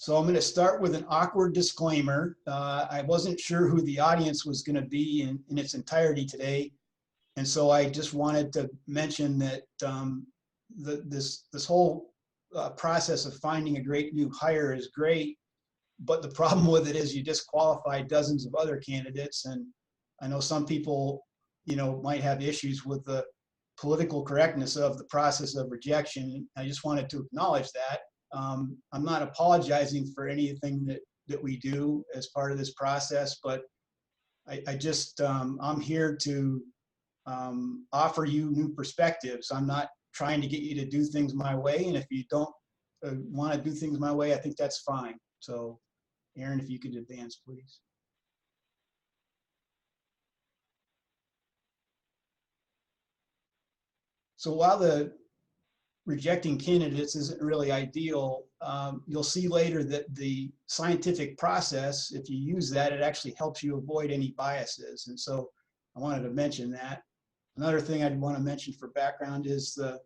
So I'm going to start with an awkward disclaimer. I wasn't sure who the audience was going to be in its entirety today. And so I just wanted to mention that this whole process of finding a great new hire is great. But the problem with it is you disqualify dozens of other candidates. And I know some people, might have issues with the political correctness of the process of rejection. I just wanted to acknowledge that. I'm not apologizing for anything that we do as part of this process, but I'm here to offer you new perspectives. I'm not trying to get you to do things my way, and if you don't want to do things my way, I think that's fine. So, Aaron, if you could advance, please. So while the rejecting candidates isn't really ideal, you'll see later that the scientific process, if you use that, it actually helps you avoid any biases. And so I wanted to mention that. Another thing I'd want to mention for background is the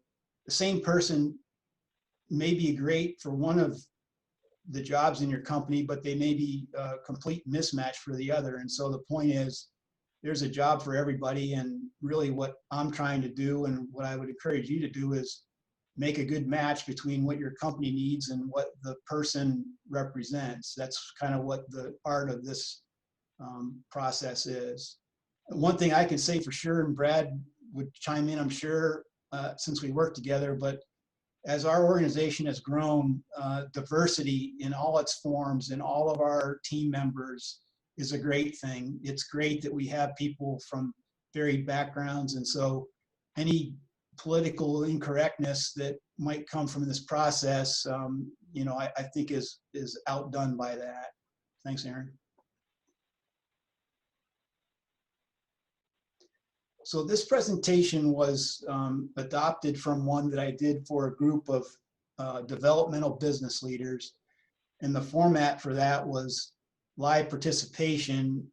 same person may be great for one of the jobs in your company, but they may be a complete mismatch for the other. And so the point is, there's a job for everybody. And really what I'm trying to do, and what I would encourage you to do, is make a good match between what your company needs and what the person represents. That's kind of what the art of this process is. One thing I can say for sure, and Brad would chime in, I'm sure, since we work together, but as our organization has grown, diversity in all its forms and all of our team members is a great thing. It's great that we have people from varied backgrounds, and so any political incorrectness that might come from this process, I think is outdone by that. Thanks, Aaron. So this presentation was adopted from one that I did for a group of developmental business leaders. And the format for that was live participation,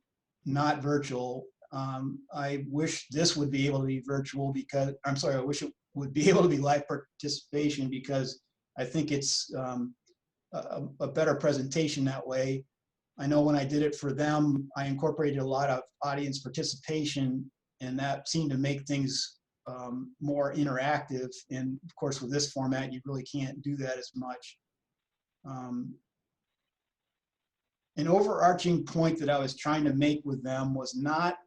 not virtual. I wish this would be able to be virtual because, I wish it would be able to be live participation because I think it's a better presentation that way. I know when I did it for them, I incorporated a lot of audience participation, and that seemed to make things more interactive. And of course, with this format, you really can't do that as much. An overarching point that I was trying to make with them was not,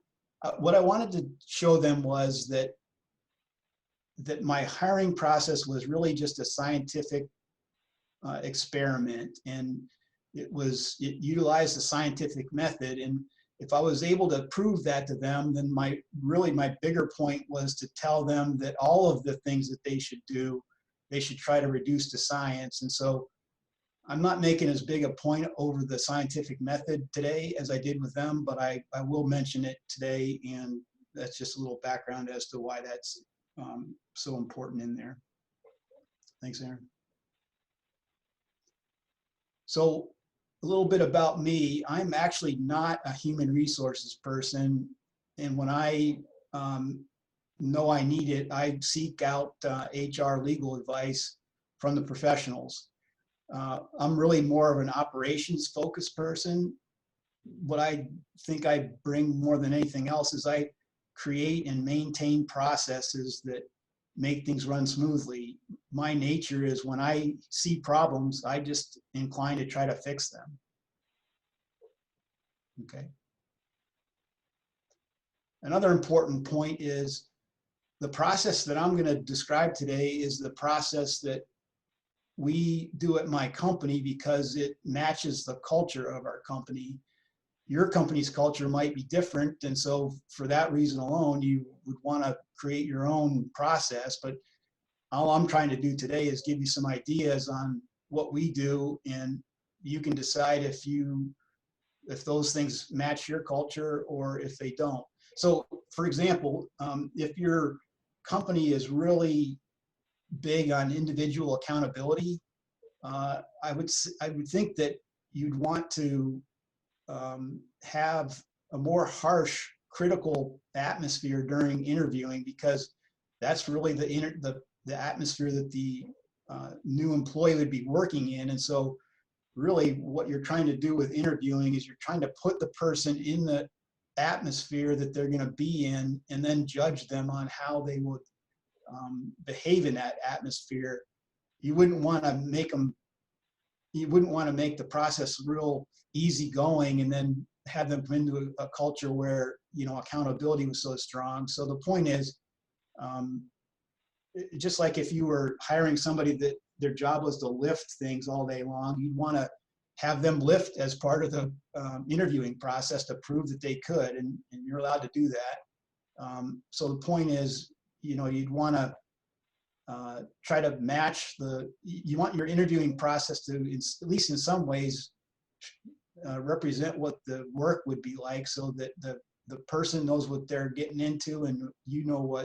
what I wanted to show them was that my hiring process was really just a scientific experiment, and it utilized the scientific method. And if I was able to prove that to them, then my bigger point was to tell them that all of the things that they should do, they should try to reduce to science. And so I'm not making as big a point over the scientific method today as I did with them, but I will mention it today, and that's just a little background as to why that's so important in there. Thanks, Aaron. So a little bit about me. I'm actually not a human resources person, and when I know I need it, I seek out HR legal advice from the professionals. I'm really more of an operations focused person. What I think I bring more than anything else is I create and maintain processes that make things run smoothly. My nature is when I see problems, I just incline to try to fix them. Okay. Another important point is the process that I'm going to describe today is the process that we do at my company because it matches the culture of our company. Your company's culture might be different, and so for that reason alone, you would want to create your own process. But all I'm trying to do today is give you some ideas on what we do, and you can decide if those things match your culture or if they don't. So, for example, if your company is really big on individual accountability, I would think that you'd want to have a more harsh, critical atmosphere during interviewing, because that's really the atmosphere that the new employee would be working in. And so really what you're trying to do with interviewing is you're trying to put the person in the atmosphere that they're going to be in, and then judge them on how they would behave in that atmosphere. You wouldn't want to make them, you wouldn't want to make the process real easygoing and then have them come into a culture where, you know, accountability was so strong. So the point is, just like if you were hiring somebody that their job was to lift things all day long, you'd want to have them lift as part of the interviewing process to prove that they could, and you're allowed to do that. So the point is, you know, you'd want to try to match you want your interviewing process to, at least in some ways, represent what the work would be like, so that the person knows what they're getting into, and you know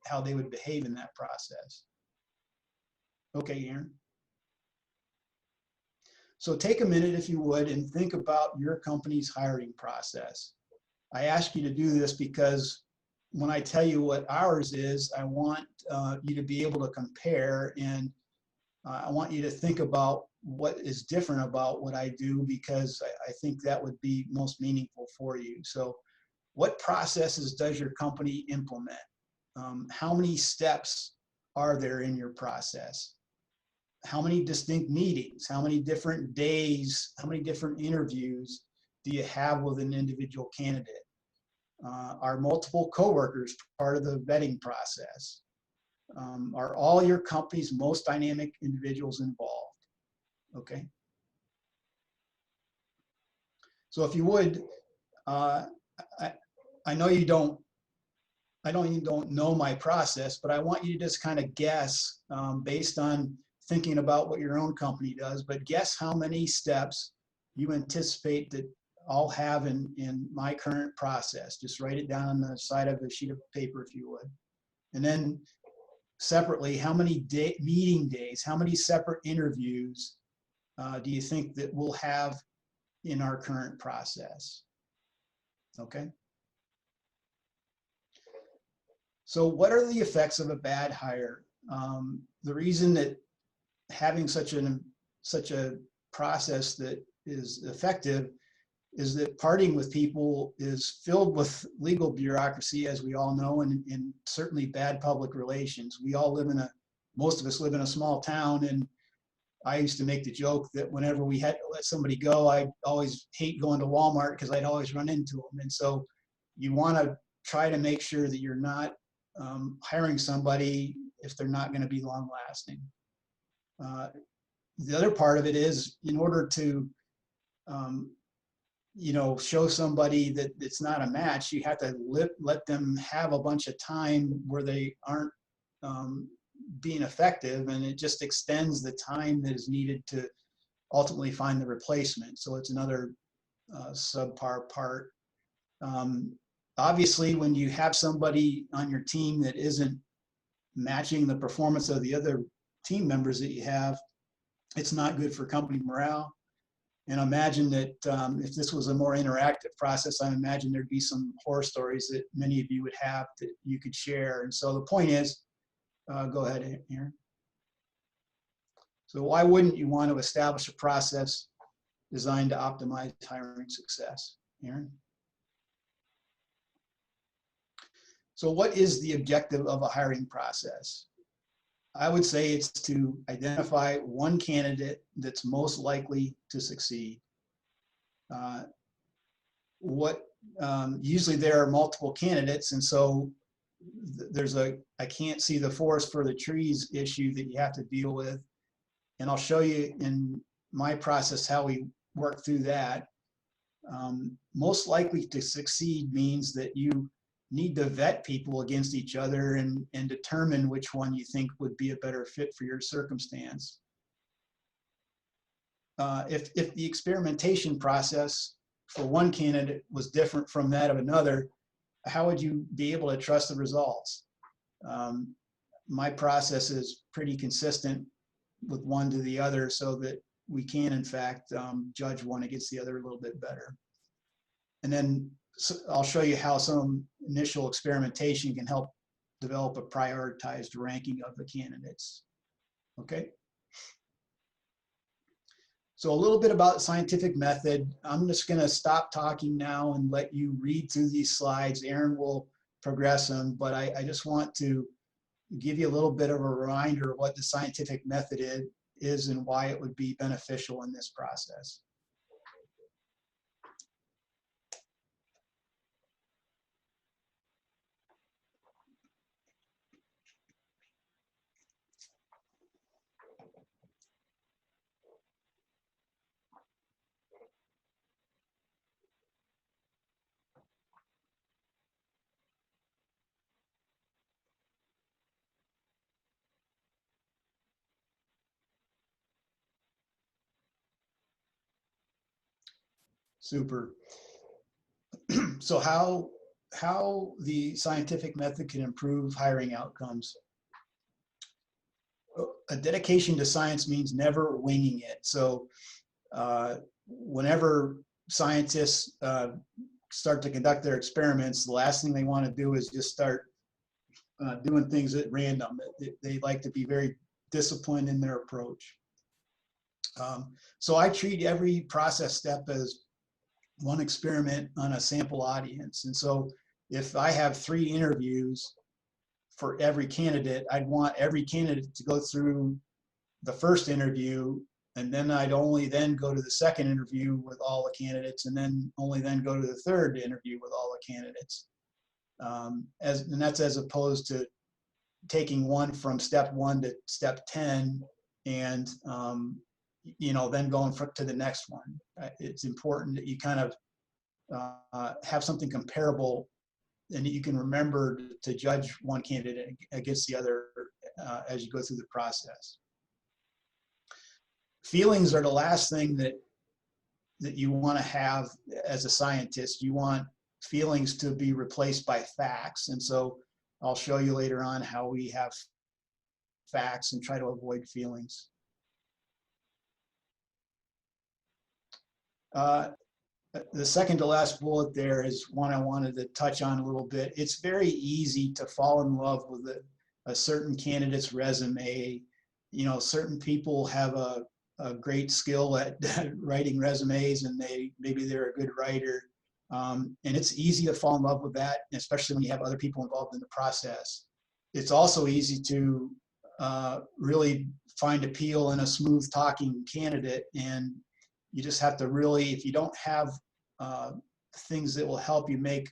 how they would behave in that process. Okay, Aaron. So take a minute, if you would, and think about your company's hiring process. I ask you to do this because when I tell you what ours is, I want you to be able to compare, and I want you to think about what is different about what I do, because I think that would be most meaningful for you. So what processes does your company implement? How many steps are there in your process? How many distinct meetings? How many different days? How many different interviews do you have with an individual candidate? Are multiple coworkers part of the vetting process? Are all your company's most dynamic individuals involved? Okay. So if you would, I know you don't, I know you don't know my process, but I want you to just kind of guess based on thinking about what your own company does, but guess how many steps you anticipate that I'll have in my current process. Just write it down on the side of a sheet of paper if you would. And then separately, how many meeting days, how many separate interviews do you think that we'll have in our current process? Okay. So what are the effects of a bad hire? The reason that having such a process that is effective is that parting with people is filled with legal bureaucracy, as we all know, and certainly bad public relations. We all live most of us live in a small town, and I used to make the joke that whenever we had to let somebody go, I'd always hate going to Walmart because I'd always run into them. And so you want to try to make sure that you're not hiring somebody if they're not going to be long lasting. The other part of it is, in order to show somebody that it's not a match, you have to let them have a bunch of time where they aren't being effective, and it just extends the time that is needed to ultimately find the replacement. So it's another subpar part. Obviously, when you have somebody on your team that isn't matching the performance of the other team members that you have, it's not good for company morale. And imagine that if this was a more interactive process, I imagine there'd be some horror stories that many of you would have that you could share. And so the point is, go ahead, Aaron. So why wouldn't you want to establish a process designed to optimize hiring success, Aaron? So what is the objective of a hiring process? I would say it's to identify one candidate that's most likely to succeed. Usually there are multiple candidates, and so there's I can't see the forest for the trees issue that you have to deal with. And I'll show you in my process how we work through that. Most likely to succeed means that you need to vet people against each other and determine which one you think would be a better fit for your circumstance. If the experimentation process for one candidate was different from that of another, how would you be able to trust the results? My process is pretty consistent with one to the other, so that we can, in fact, judge one against the other a little bit better. And then I'll show you how some initial experimentation can help develop a prioritized ranking of the candidates. Okay. So a little bit about scientific method. I'm just going to stop talking now and let you read through these slides. Aaron will progress them, but I just want to give you a little bit of a reminder of what the scientific method is and why it would be beneficial in this process. Super. So how the scientific method can improve hiring outcomes. A dedication to science means never winging it. So whenever scientists start to conduct their experiments, the last thing they want to do is just start doing things at random. They like to be very disciplined in their approach. So I treat every process step as one experiment on a sample audience. And so if I have 3 interviews for every candidate, I'd want every candidate to go through the first interview, and then I'd only then go to the second interview with all the candidates, and then only then go to the third interview with all the candidates. And that's as opposed to taking one from step 1 to step 10 and then going to the next one. It's important that you kind of have something comparable and that you can remember to judge one candidate against the other as you go through the process. Feelings are the last thing that you want to have as a scientist. You want feelings to be replaced by facts. And so I'll show you later on how we have facts and try to avoid feelings. The second to last bullet there is one I wanted to touch on a little bit. It's very easy to fall in love with a certain candidate's resume. Certain people have a great skill at writing resumes, and maybe they're a good writer. And it's easy to fall in love with that, especially when you have other people involved in the process. It's also easy to really find appeal in a smooth talking candidate, and you just have to really, if you don't have things that will help you make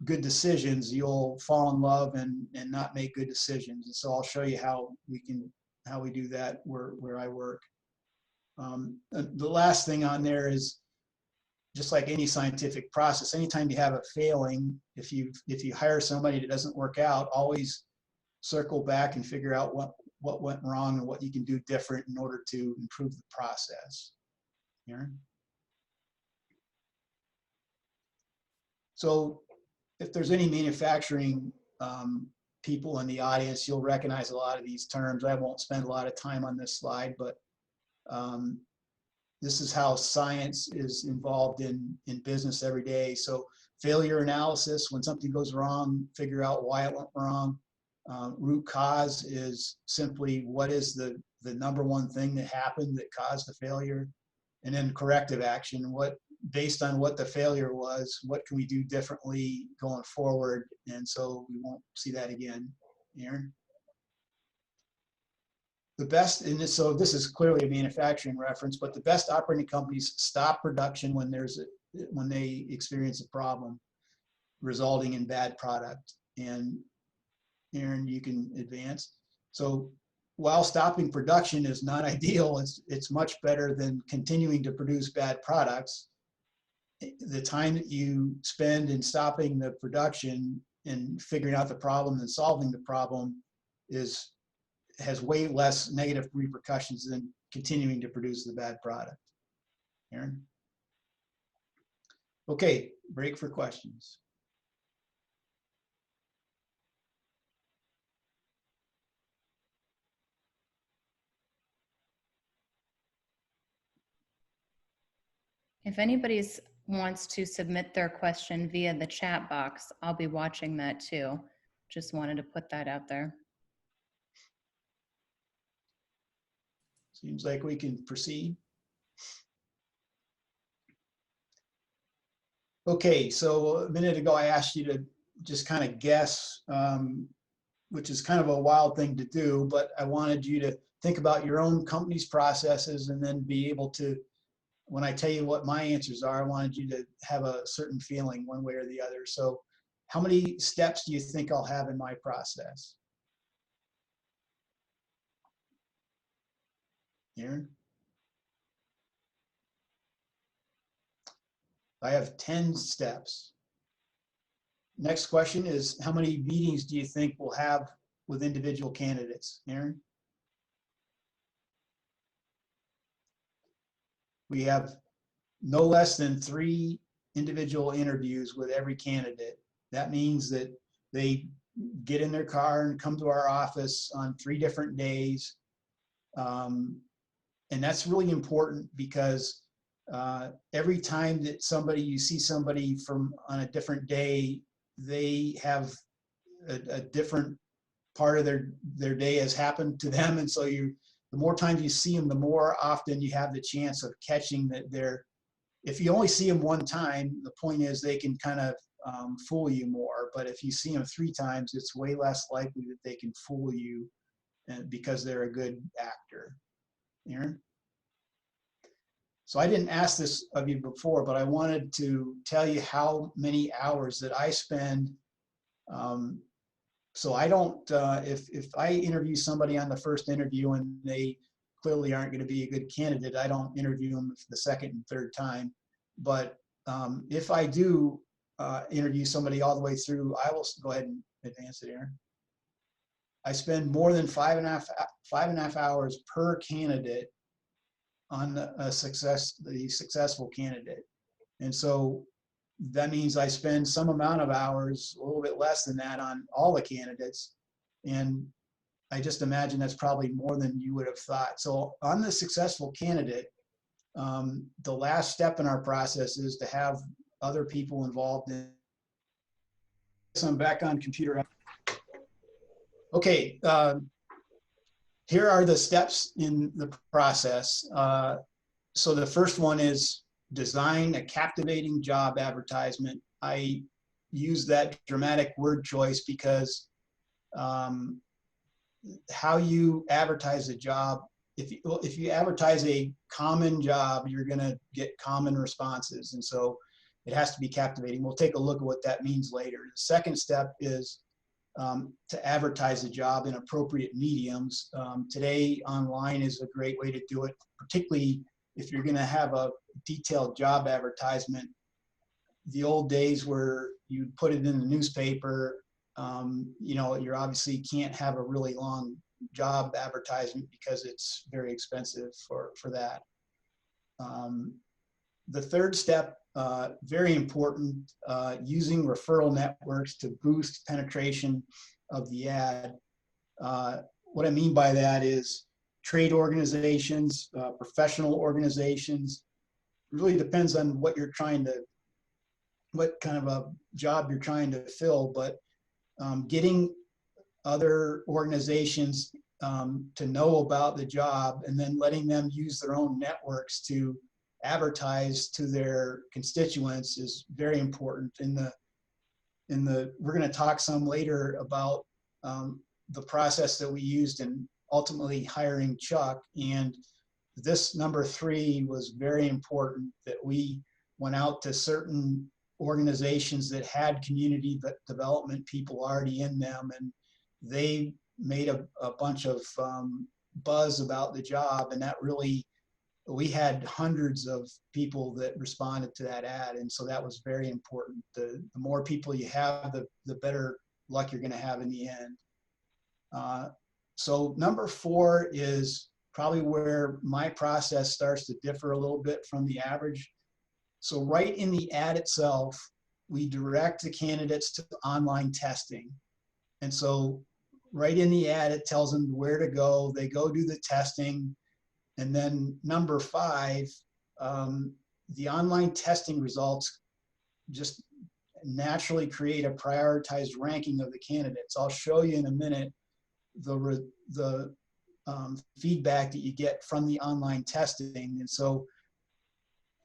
good decisions, you'll fall in love and not make good decisions. And so I'll show you how we do that where I work. The last thing on there is, just like any scientific process, anytime you have a failing, if you hire somebody that doesn't work out, always circle back and figure out what went wrong and what you can do different in order to improve the process. Aaron? So if there's any manufacturing people in the audience, you'll recognize a lot of these terms. I won't spend a lot of time on this slide, but this is how science is involved in business every day. So failure analysis, when something goes wrong, figure out why it went wrong. Root cause is simply what is the number one thing that happened that caused the failure. And then corrective action, based on what the failure was, what can we do differently going forward, and so we won't see that again. Aaron? The best, and so this is clearly a manufacturing reference, but the best operating companies stop production when they experience a problem resulting in bad product. And Aaron, you can advance. So while stopping production is not ideal, it's much better than continuing to produce bad products. The time that you spend in stopping the production and figuring out the problem and solving the problem has way less negative repercussions than continuing to produce the bad product. Aaron? Okay, break for questions. If anybody wants to submit their question via the chat box, I'll be watching that too. Just wanted to put that out there. Seems like we can proceed. Okay, so a minute ago, I asked you to just kind of guess, which is kind of a wild thing to do, but I wanted you to think about your own company's processes and then be able to, when I tell you what my answers are, I wanted you to have a certain feeling one way or the other. So how many steps do you think I'll have in my process? Aaron? I have 10 steps. Next question is, how many meetings do you think we'll have with individual candidates? Aaron? We have no less than 3 individual interviews with every candidate. That means that they get in their car and come to our office on 3 different days. And that's really important because every time that you see somebody from on a different day, they have a different part of their day has happened to them. And so the more times you see them, the more often you have the chance of catching that if you only see them one time, the point is they can kind of fool you more. But if you see them 3 times, it's way less likely that they can fool you because they're a good actor. Aaron? So I didn't ask this of you before, but I wanted to tell you how many hours that I spend. So I don't, if I interview somebody on the first interview and they clearly aren't going to be a good candidate, I don't interview them the second and third time. But if I do interview somebody all the way through, I will go ahead and advance it, Aaron. I spend more than 5.5 hours per candidate on the successful candidate. And so that means I spend some amount of hours, a little bit less than that, on all the candidates. And I just imagine that's probably more than you would have thought. So on the successful candidate, the last step in our process is to have other people involved in. So I'm back on computer. Okay, here are the steps in the process. So the first one is design a captivating job advertisement. I use that dramatic word choice because how you advertise a job, if you advertise a common job, you're going to get common responses. And so it has to be captivating. We'll take a look at what that means later. The second step is to advertise a job in appropriate mediums. Today, online is a great way to do it, particularly if you're going to have a detailed job advertisement. The old days where you put it in the newspaper, you obviously can't have a really long job advertisement because it's very expensive for that. The third step, very important, using referral networks to boost penetration of the ad. What I mean by that is trade organizations, professional organizations. It really depends on what kind of a job you're trying to fill, but getting other organizations to know about the job and then letting them use their own networks to advertise to their constituents is very important. We're going to talk some later about the process that we used in ultimately hiring Chuck, and this number 3 was very important, that we went out to certain organizations that had community development people already in them, and they made a bunch of buzz about the job, and that really, we had hundreds of people that responded to that ad, and so that was very important. The more people you have, the better luck you're going to have in the end. So number 4 is probably where my process starts to differ a little bit from the average. So right in the ad itself, we direct the candidates to online testing. And so right in the ad, it tells them where to go. They go do the testing. And then number 5, the online testing results just naturally create a prioritized ranking of the candidates. I'll show you in a minute the feedback that you get from the online testing. And so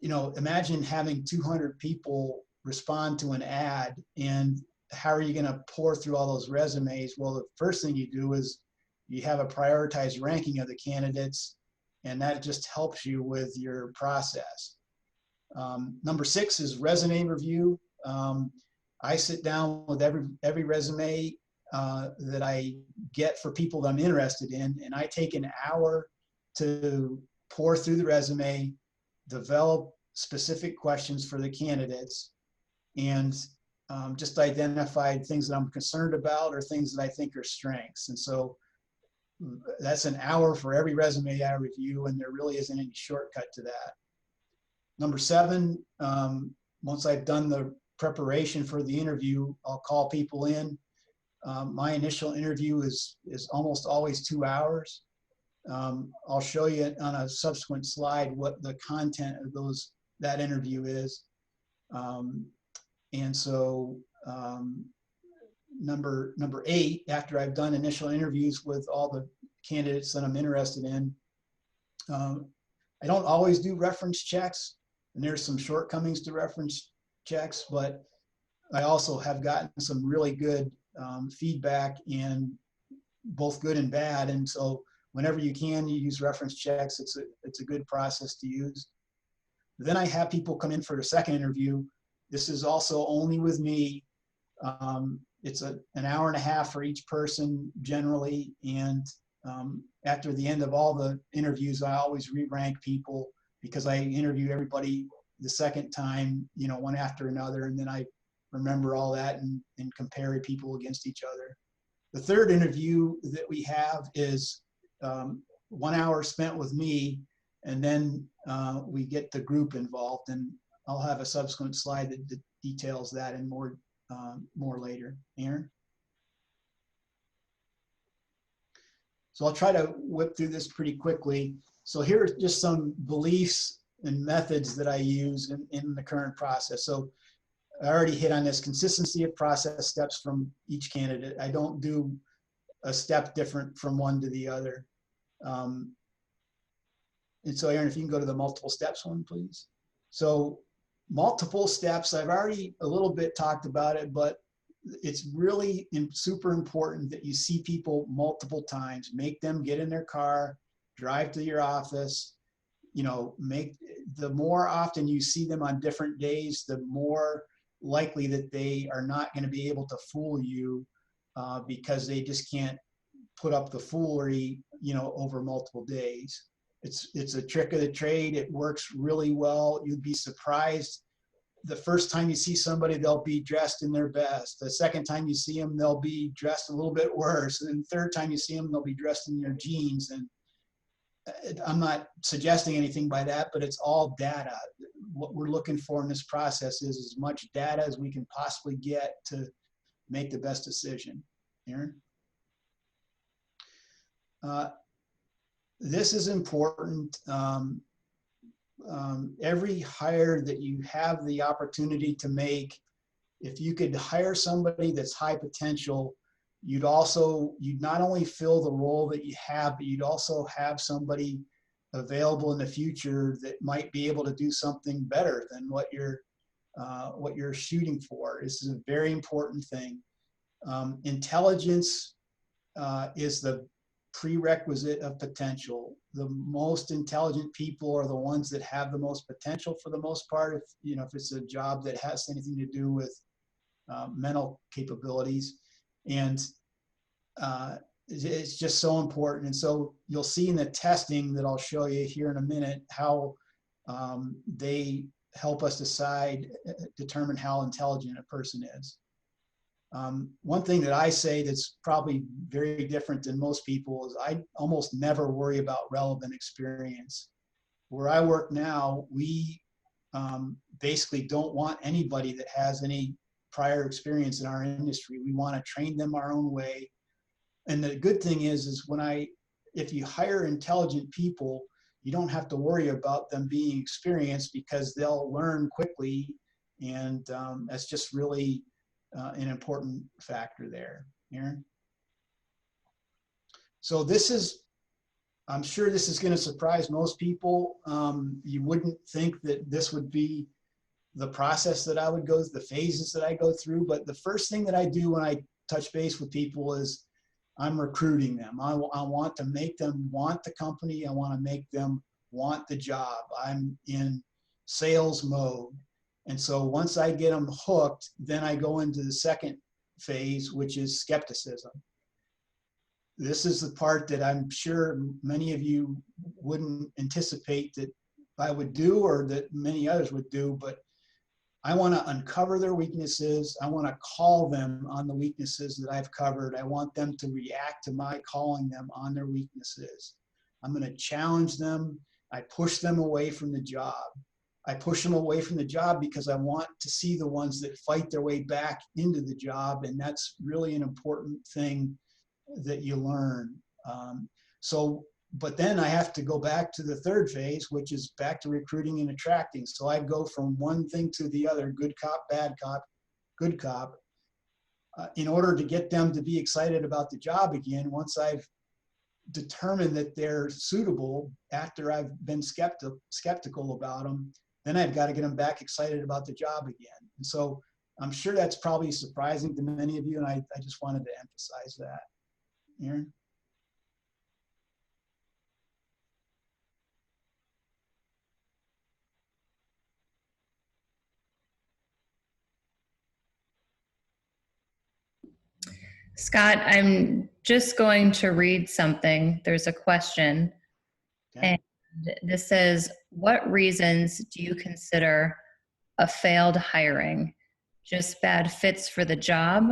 imagine having 200 people respond to an ad, and how are you going to pour through all those resumes? Well, the first thing you do is you have a prioritized ranking of the candidates, and that just helps you with your process. Number 6 is resume review. I sit down with every resume that I get for people that I'm interested in, and I take an hour to pour through the resume, develop specific questions for the candidates, and just identify things that I'm concerned about or things that I think are strengths. And so that's an hour for every resume I review, and there really isn't any shortcut to that. Number 7, once I've done the preparation for the interview, I'll call people in. My initial interview is almost always 2 hours. I'll show you on a subsequent slide what the content of that interview is. And so number 8, after I've done initial interviews with all the candidates that I'm interested in, I don't always do reference checks, and there's some shortcomings to reference checks, but I also have gotten some really good feedback, and both good and bad. And so whenever you can, you use reference checks. It's a good process to use. Then I have people come in for a second interview. This is also only with me. It's an hour and a half for each person generally. And after the end of all the interviews, I always re-rank people, because I interview everybody the second time, one after another. And then I remember all that and compare people against each other. The third interview that we have is 1 hour spent with me, and then we get the group involved, and I'll have a subsequent slide that details that and more later. Aaron? So I'll try to whip through this pretty quickly. So here are just some beliefs and methods that I use in the current process. So I already hit on this: consistency of process steps from each candidate. I don't do a step different from one to the other. And so Aaron, if you can go to the multiple steps one, please. So multiple steps, I've already a little bit talked about it, but it's really super important that you see people multiple times. Make them get in their car, drive to your office. The more often you see them on different days, the more likely that they are not going to be able to fool you, because they just can't put up the foolery, over multiple days. It's a trick of the trade. It works really well. You'd be surprised. The first time you see somebody, they'll be dressed in their best. The second time you see them, they'll be dressed a little bit worse. And the third time you see them, they'll be dressed in their jeans. And I'm not suggesting anything by that, but it's all data. What we're looking for in this process is as much data as we can possibly get to make the best decision. Aaron? This is important. Every hire that you have the opportunity to make, if you could hire somebody that's high potential, you'd not only fill the role that you have, but you'd also have somebody available in the future that might be able to do something better than what you're shooting for. This is a very important thing. Intelligence is the prerequisite of potential. The most intelligent people are the ones that have the most potential for the most part. If it's a job that has anything to do with mental capabilities, and it's just so important. And so you'll see in the testing that I'll show you here in a minute how they help us determine how intelligent a person is. One thing that I say that's probably very different than most people is I almost never worry about relevant experience. Where I work now, we basically don't want anybody that has any prior experience in our industry. We want to train them our own way. And the good thing is if you hire intelligent people, you don't have to worry about them being experienced, because they'll learn quickly. And that's just really an important factor there. Aaron? So this is I'm sure this is going to surprise most people. You wouldn't think that this would be the process that I would go through, the phases that I go through. But the first thing that I do when I touch base with people is I'm recruiting them. I want to make them want the company. I want to make them want the job. I'm in sales mode. And so once I get them hooked, then I go into the second phase, which is skepticism. This is the part that I'm sure many of you wouldn't anticipate that I would do or that many others would do, but I want to uncover their weaknesses. I want to call them on the weaknesses that I've covered. I want them to react to my calling them on their weaknesses. I'm going to challenge them. I push them away from the job. I push them away from the job because I want to see the ones that fight their way back into the job. And that's really an important thing that you learn. But then I have to go back to the third phase, which is back to recruiting and attracting. So I go from one thing to the other, good cop, bad cop, good cop, in order to get them to be excited about the job again. Once I've determined that they're suitable after I've been skeptical about them, then I've got to get them back excited about the job again. And so I'm sure that's probably surprising to many of you, and I just wanted to emphasize that. Aaron? Scott, I'm just going to read something. There's a question. Okay. And this says, what reasons do you consider a failed hiring? Just bad fits for the job?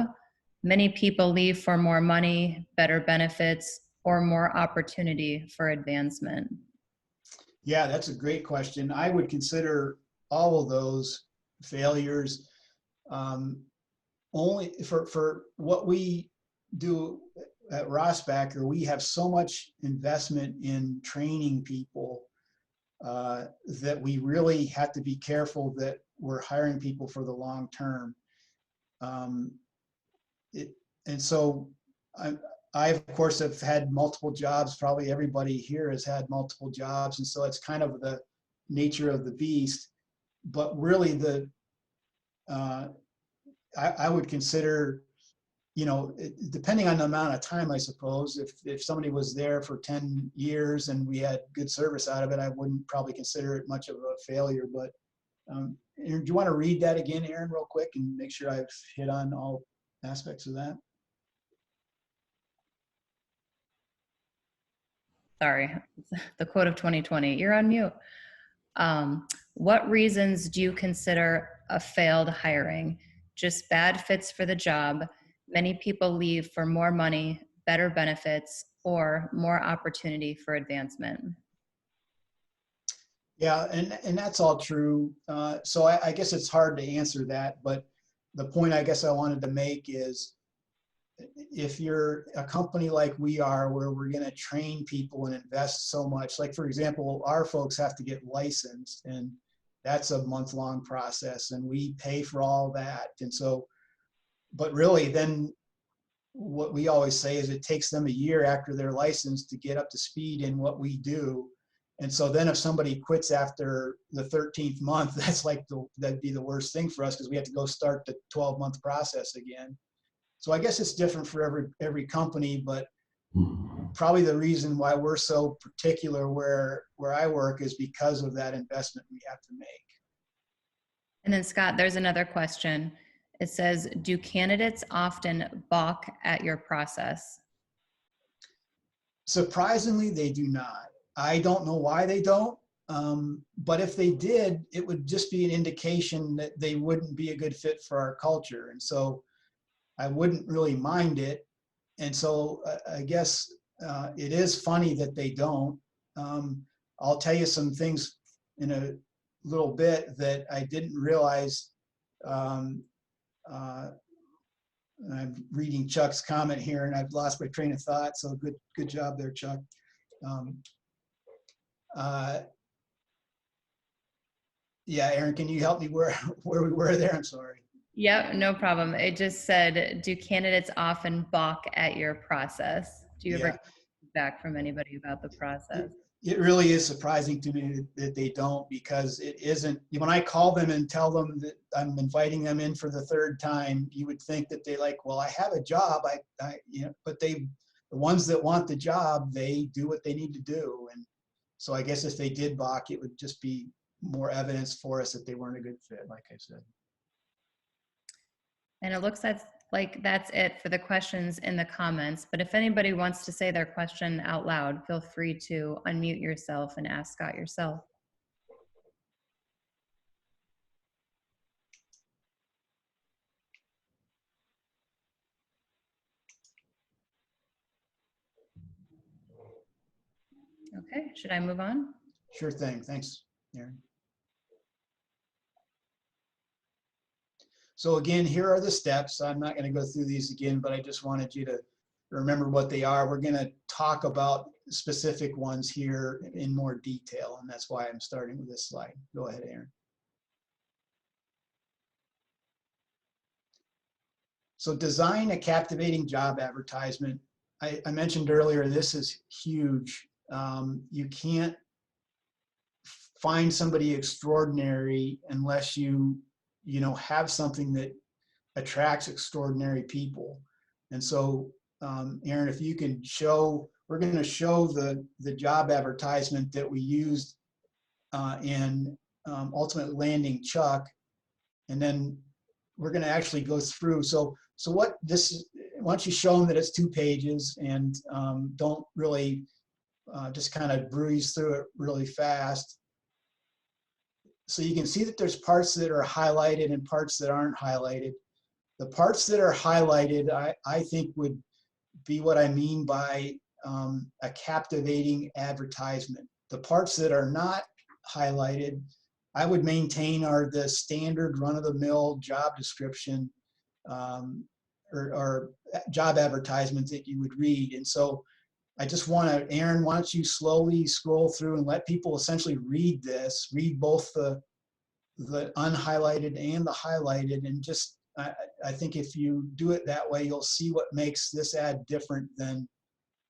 Many people leave for more money, better benefits, or more opportunity for advancement? Yeah, that's a great question. I would consider all of those failures. Only for what we do at Rossbacher, we have so much investment in training people that we really have to be careful that we're hiring people for the long term. And so I, of course, have had multiple jobs. Probably everybody here has had multiple jobs. And so it's kind of the nature of the beast. But really, I would consider, depending on the amount of time, I suppose, if somebody was there for 10 years and we had good service out of it, I wouldn't probably consider it much of a failure. But Aaron, do you want to read that again, Aaron, real quick, and make sure I've hit on all aspects of that? Sorry, the quote of 2020, you're on mute. What reasons do you consider a failed hiring? Just bad fits for the job? Many people leave for more money, better benefits, or more opportunity for advancement? Yeah, and that's all true. So I guess it's hard to answer that, but the point I guess I wanted to make is if you're a company like we are, where we're going to train people and invest so much, like for example, our folks have to get licensed, and that's a month-long process, and we pay for all that. And so, but really then what we always say is it takes them a year after they're licensed to get up to speed in what we do. And so then if somebody quits after the 13th month, that's like that'd be the worst thing for us, because we have to go start the 12-month process again. So I guess it's different for every company, but probably the reason why we're so particular where I work is because of that investment we have to make. And then Scott, there's another question. It says, do candidates often balk at your process? Surprisingly, they do not. I don't know why they don't, but if they did, it would just be an indication that they wouldn't be a good fit for our culture. And so I wouldn't really mind it. And so I guess it is funny that they don't. I'll tell you some things in a little bit that I didn't realize. I'm reading Chuck's comment here, and I've lost my train of thought. So good job there, Chuck. Yeah, Aaron, can you help me where we were there? I'm sorry. Yep, no problem. It just said, do candidates often balk at your process? Do you ever feedback from anybody about the process. It really is surprising to me that they don't, because it isn't, when I call them and tell them that I'm inviting them in for the third time, you would think that they like, well, I have a job, but the ones that want the job, they do what they need to do. And so I guess if they did balk, it would just be more evidence for us that they weren't a good fit, like I said. And it looks like that's it for the questions in the comments. But if anybody wants to say their question out loud, feel free to unmute yourself and ask Scott yourself. Okay, should I move on? Sure thing. Thanks, Aaron. So again, here are the steps. I'm not going to go through these again, but I just wanted you to remember what they are. We're going to talk about specific ones here in more detail, and that's why I'm starting with this slide. Go ahead, Aaron. So design a captivating job advertisement. I mentioned earlier, this is huge. You can't find somebody extraordinary unless you have something that attracts extraordinary people. And so, Aaron, if you can show, we're going to show the job advertisement that we used in ultimately landing Chuck, and then we're going to actually go through. So what this, once you show them that it's 2 pages, and don't really just kind of breeze through it really fast. So you can see that there's parts that are highlighted and parts that aren't highlighted. The parts that are highlighted, I think would be what I mean by a captivating advertisement. The parts that are not highlighted, I would maintain are the standard run-of-the-mill job description or job advertisements that you would read. And so I just want to, Aaron, why don't you slowly scroll through and let people essentially read this, read both the unhighlighted and the highlighted, and just, I think if you do it that way, you'll see what makes this ad different than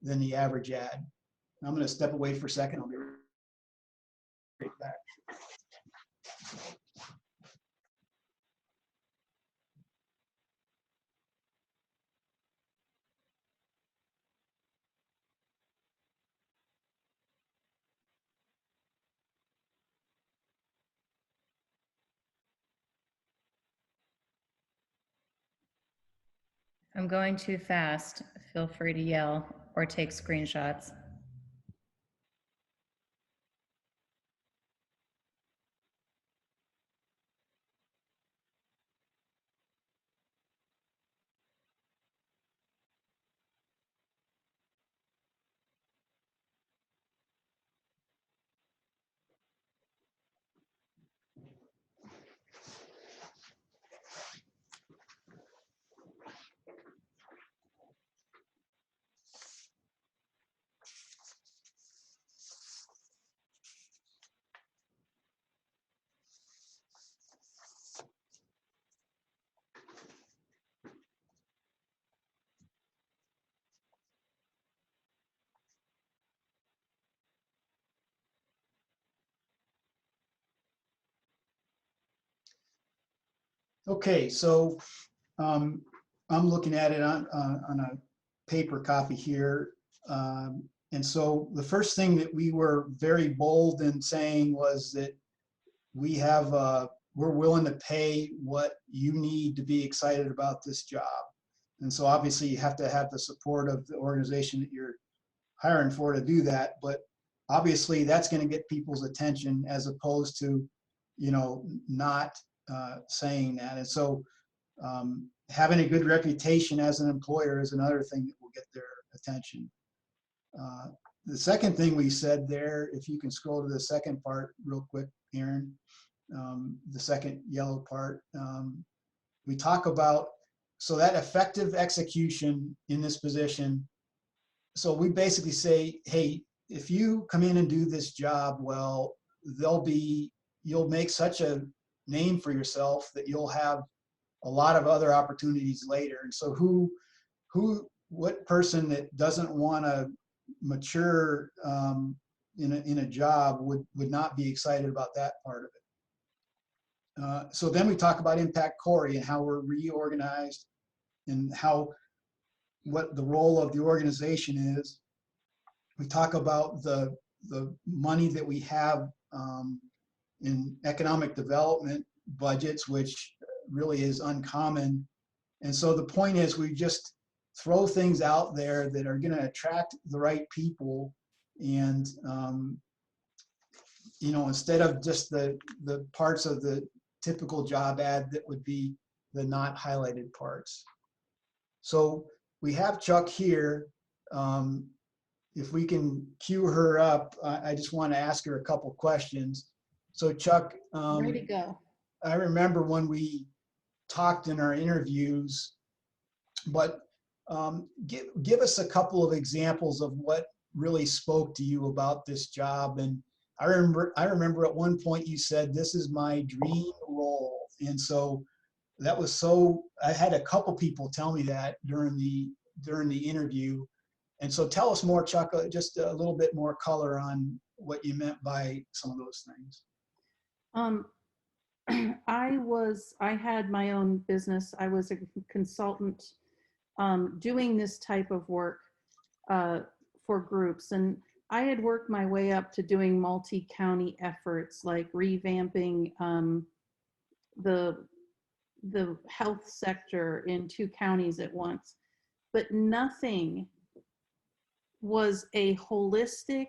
the average ad. I'm going to step away for a second. I'll be right back. I'm going too fast. Feel free to yell or take screenshots. Okay, so I'm looking at it on a paper copy here. And so the first thing that we were very bold in saying was that we're willing to pay what you need to be excited about this job. And so obviously you have to have the support of the organization that you're hiring for to do that. But obviously that's going to get people's attention, as opposed to, not saying that. And so having a good reputation as an employer is another thing that will get their attention. The second thing we said there, if you can scroll to the second part real quick, Aaron, the second yellow part, we talk about, so that effective execution in this position. So we basically say, hey, if you come in and do this job well, you'll make such a name for yourself that you'll have a lot of other opportunities later. And so what person that doesn't want to mature in a job would not be excited about that part of it. So then we talk about impact Corey and how we're reorganized and what the role of the organization is. We talk about the money that we have in economic development budgets, which really is uncommon. And so the point is we just throw things out there that are going to attract the right people. And, you know, instead of just the parts of the typical job ad that would be the not highlighted parts. So we have Chuck here. If we can cue her up, I just want to ask her a couple questions. So Chuck, Ready to go. I remember when we talked in our interviews, but give us a couple of examples of what really spoke to you about this job. And I remember at one point you said, "This is my dream role." And so that was I had a couple people tell me that during the interview. And so tell us more, Chuck, just a little bit more color on what you meant by some of those things. I had my own business. I was a consultant doing this type of work for groups. And I had worked my way up to doing multi-county efforts, like revamping the health sector in 2 counties at once. But nothing was a holistic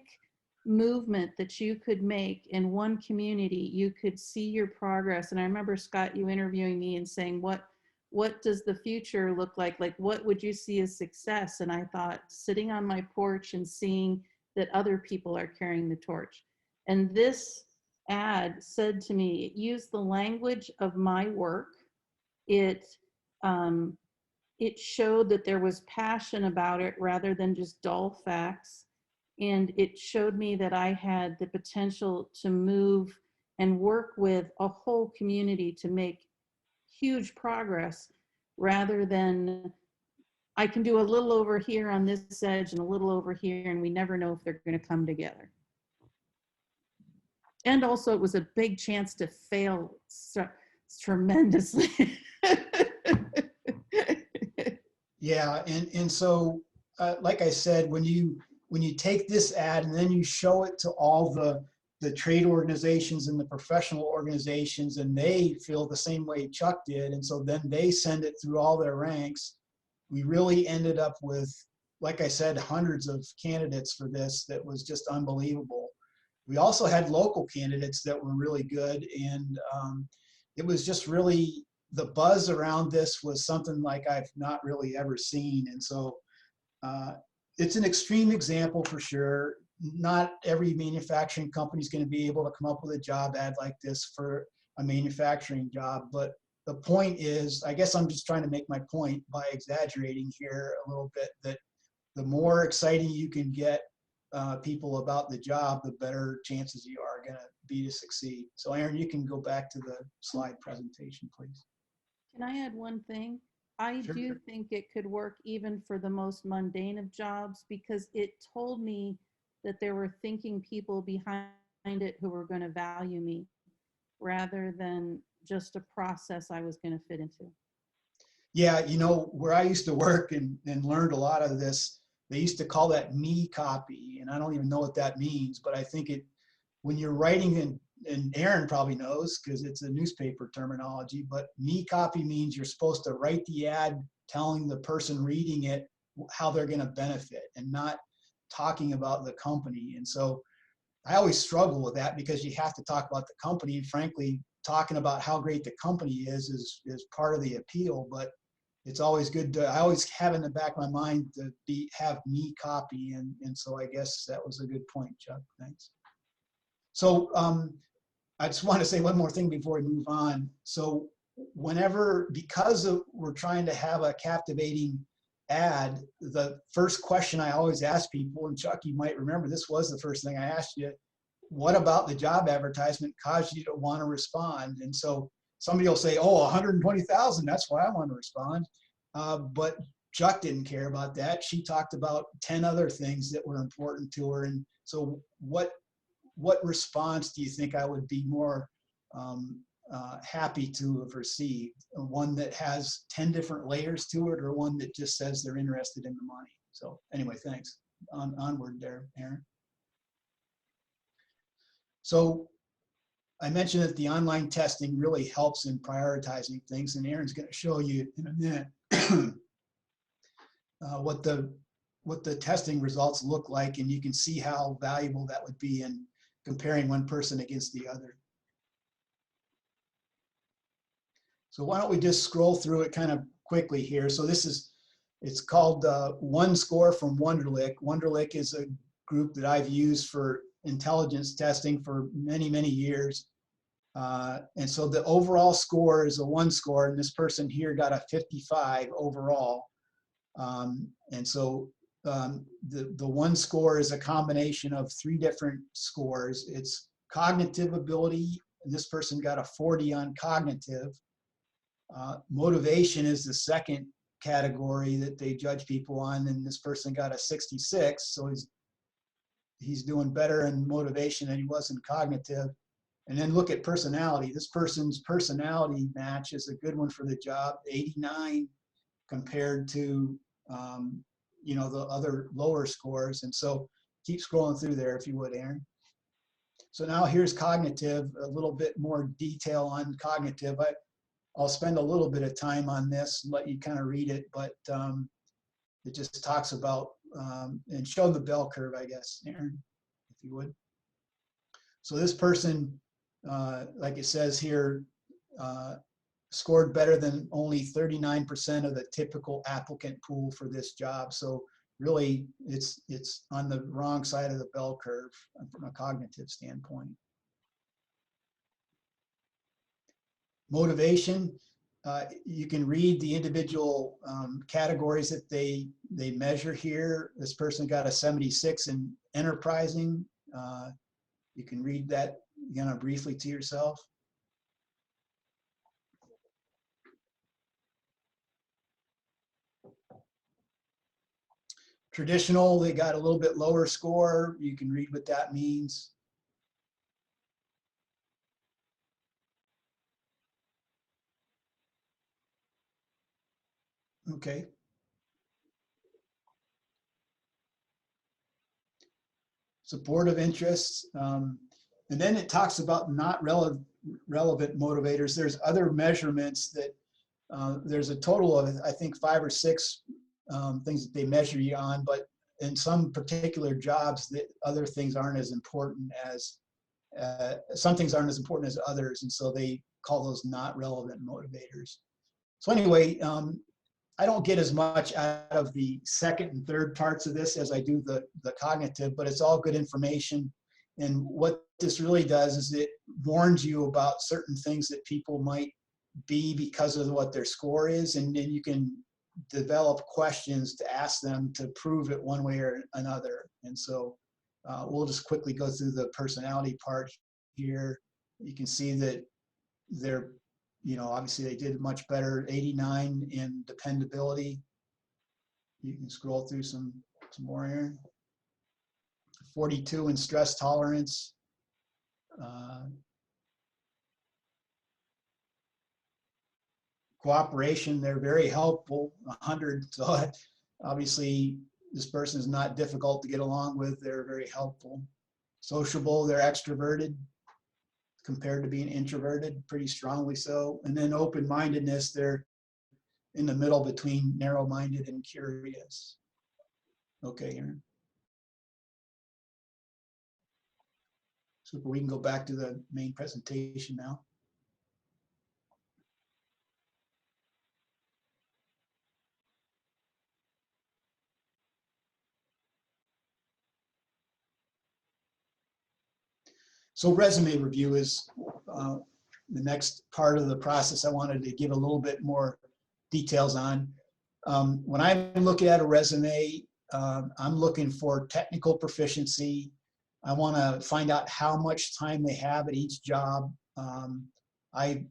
movement that you could make in one community. You could see your progress. And I remember, Scott, you interviewing me and saying, what does the future look like? Like, what would you see as success? And I thought, sitting on my porch and seeing that other people are carrying the torch. And this ad said to me, it used the language of my work. It showed that there was passion about it rather than just dull facts. And it showed me that I had the potential to move and work with a whole community to make huge progress, rather than I can do a little over here on this edge and a little over here, and we never know if they're going to come together. And also it was a big chance to fail tremendously. Yeah, and so like I said, when you take this ad and then you show it to all the trade organizations and the professional organizations, and they feel the same way Chuck did, and so then they send it through all their ranks, we really ended up with, like I said, hundreds of candidates for this. That was just unbelievable. We also had local candidates that were really good, and it was just really, the buzz around this was something like I've not really ever seen. And so it's an extreme example for sure. Not every manufacturing company is going to be able to come up with a job ad like this for a manufacturing job. But the point is, I guess I'm just trying to make my point by exaggerating here a little bit, that the more exciting you can get people about the job, the better chances you are going to be to succeed. So Aaron, you can go back to the slide presentation, please. Can I add one thing? I Sure. do think it could work even for the most mundane of jobs, because it told me that there were thinking people behind it who were going to value me, rather than just a process I was going to fit into. Yeah, you know, where I used to work and learned a lot of this, they used to call that me copy. And I don't even know what that means, but I think when you're writing, and Aaron probably knows because it's a newspaper terminology, but me copy means you're supposed to write the ad telling the person reading it how they're going to benefit, and not talking about the company. And so I always struggle with that, because you have to talk about the company. Frankly, talking about how great the company is part of the appeal, but it's always good to, I always have in the back of my mind to have me copy. And so I guess that was a good point, Chuck. Thanks. So I just want to say one more thing before we move on. So because we're trying to have a captivating ad, the first question I always ask people, and Chuck, you might remember this was the first thing I asked you, what about the job advertisement caused you to want to respond? And so somebody will say, oh, 120,000, that's why I want to respond. But Chuck didn't care about that. She talked about 10 other things that were important to her. And so what response do you think I would be more happy to have received? One that has 10 different layers to it, or one that just says they're interested in the money? So anyway, thanks. Onward there, Aaron. So I mentioned that the online testing really helps in prioritizing things, and Aaron's going to show you in a minute what the testing results look like, and you can see how valuable that would be in comparing one person against the other. So why don't we just scroll through it kind of quickly here. So it's called One Score from Wonderlic. Wonderlic is a group that I've used for intelligence testing for many, many years. And so the overall score is a 1 score, and this person here got a 55 overall. And so the 1 score is a combination of 3 different scores. It's cognitive ability, and this person got a 40 on cognitive. Motivation is the second category that they judge people on, and this person got a 66. So he's doing better in motivation than he was in cognitive. And then look at personality. This person's personality match is a good one for the job, 89 compared to the other lower scores. And so keep scrolling through there if you would, Aaron. So now here's cognitive, a little bit more detail on cognitive. I'll spend a little bit of time on this and let you kind of read it, but it just talks about, and show the bell curve, I guess, Aaron, if you would. So this person, like it says here, scored better than only 39% of the typical applicant pool for this job. So really, it's on the wrong side of the bell curve from a cognitive standpoint. Motivation, you can read the individual categories that they measure here. This person got a 76 in enterprising. You can read that briefly to yourself. Traditional, they got a little bit lower score. You can read what that means. Okay. Supportive interests. And then it talks about not relevant motivators. There's other measurements that there's a total of, I think, 5 or 6 things that they measure you on, but in some particular jobs, that other things aren't as important as, some things aren't as important as others, and so they call those not relevant motivators. So anyway, I don't get as much out of the second and third parts of this as I do the cognitive, but it's all good information. And what this really does is it warns you about certain things that people might be because of what their score is, and then you can develop questions to ask them to prove it one way or another. And so we'll just quickly go through the personality part here. You can see that they're, obviously they did much better, 89 in dependability. You can scroll through some more here. 42 in stress tolerance. Cooperation, they're very helpful, 100. So obviously this person is not difficult to get along with. They're very helpful. Sociable, they're extroverted compared to being introverted, pretty strongly so. And then open-mindedness, they're in the middle between narrow-minded and curious. Okay, Aaron. Super, we can go back to the main presentation now. So resume review is the next part of the process I wanted to give a little bit more details on. When I'm looking at a resume, I'm looking for technical proficiency. I want to find out how much time they have at each job. I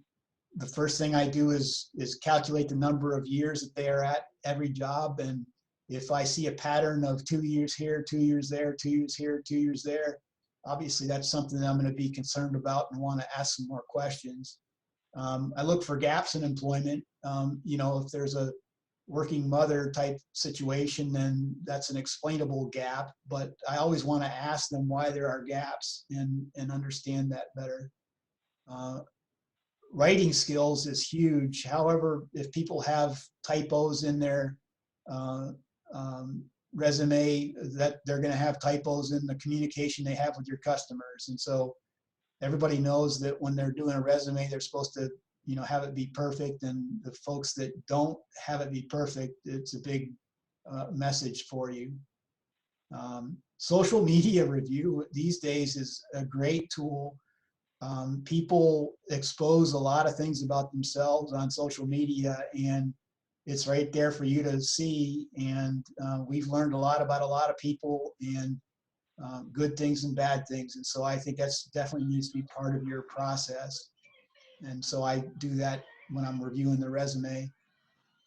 the first thing I do is calculate the number of years that they are at every job. And if I see a pattern of 2 years here, 2 years there, 2 years here, 2 years there, obviously that's something that I'm going to be concerned about and want to ask some more questions. I look for gaps in employment. If there's a working mother type situation, then that's an explainable gap, but I always want to ask them why there are gaps and understand that better. Writing skills is huge. However, if people have typos in their resume, that they're going to have typos in the communication they have with your customers. And so everybody knows that when they're doing a resume, they're supposed to, have it be perfect. And the folks that don't have it be perfect, it's a big message for you. Social media review these days is a great tool. People expose a lot of things about themselves on social media, and it's right there for you to see. And we've learned a lot about a lot of people, and good things and bad things. And so I think that's definitely needs to be part of your process. And so I do that when I'm reviewing the resume.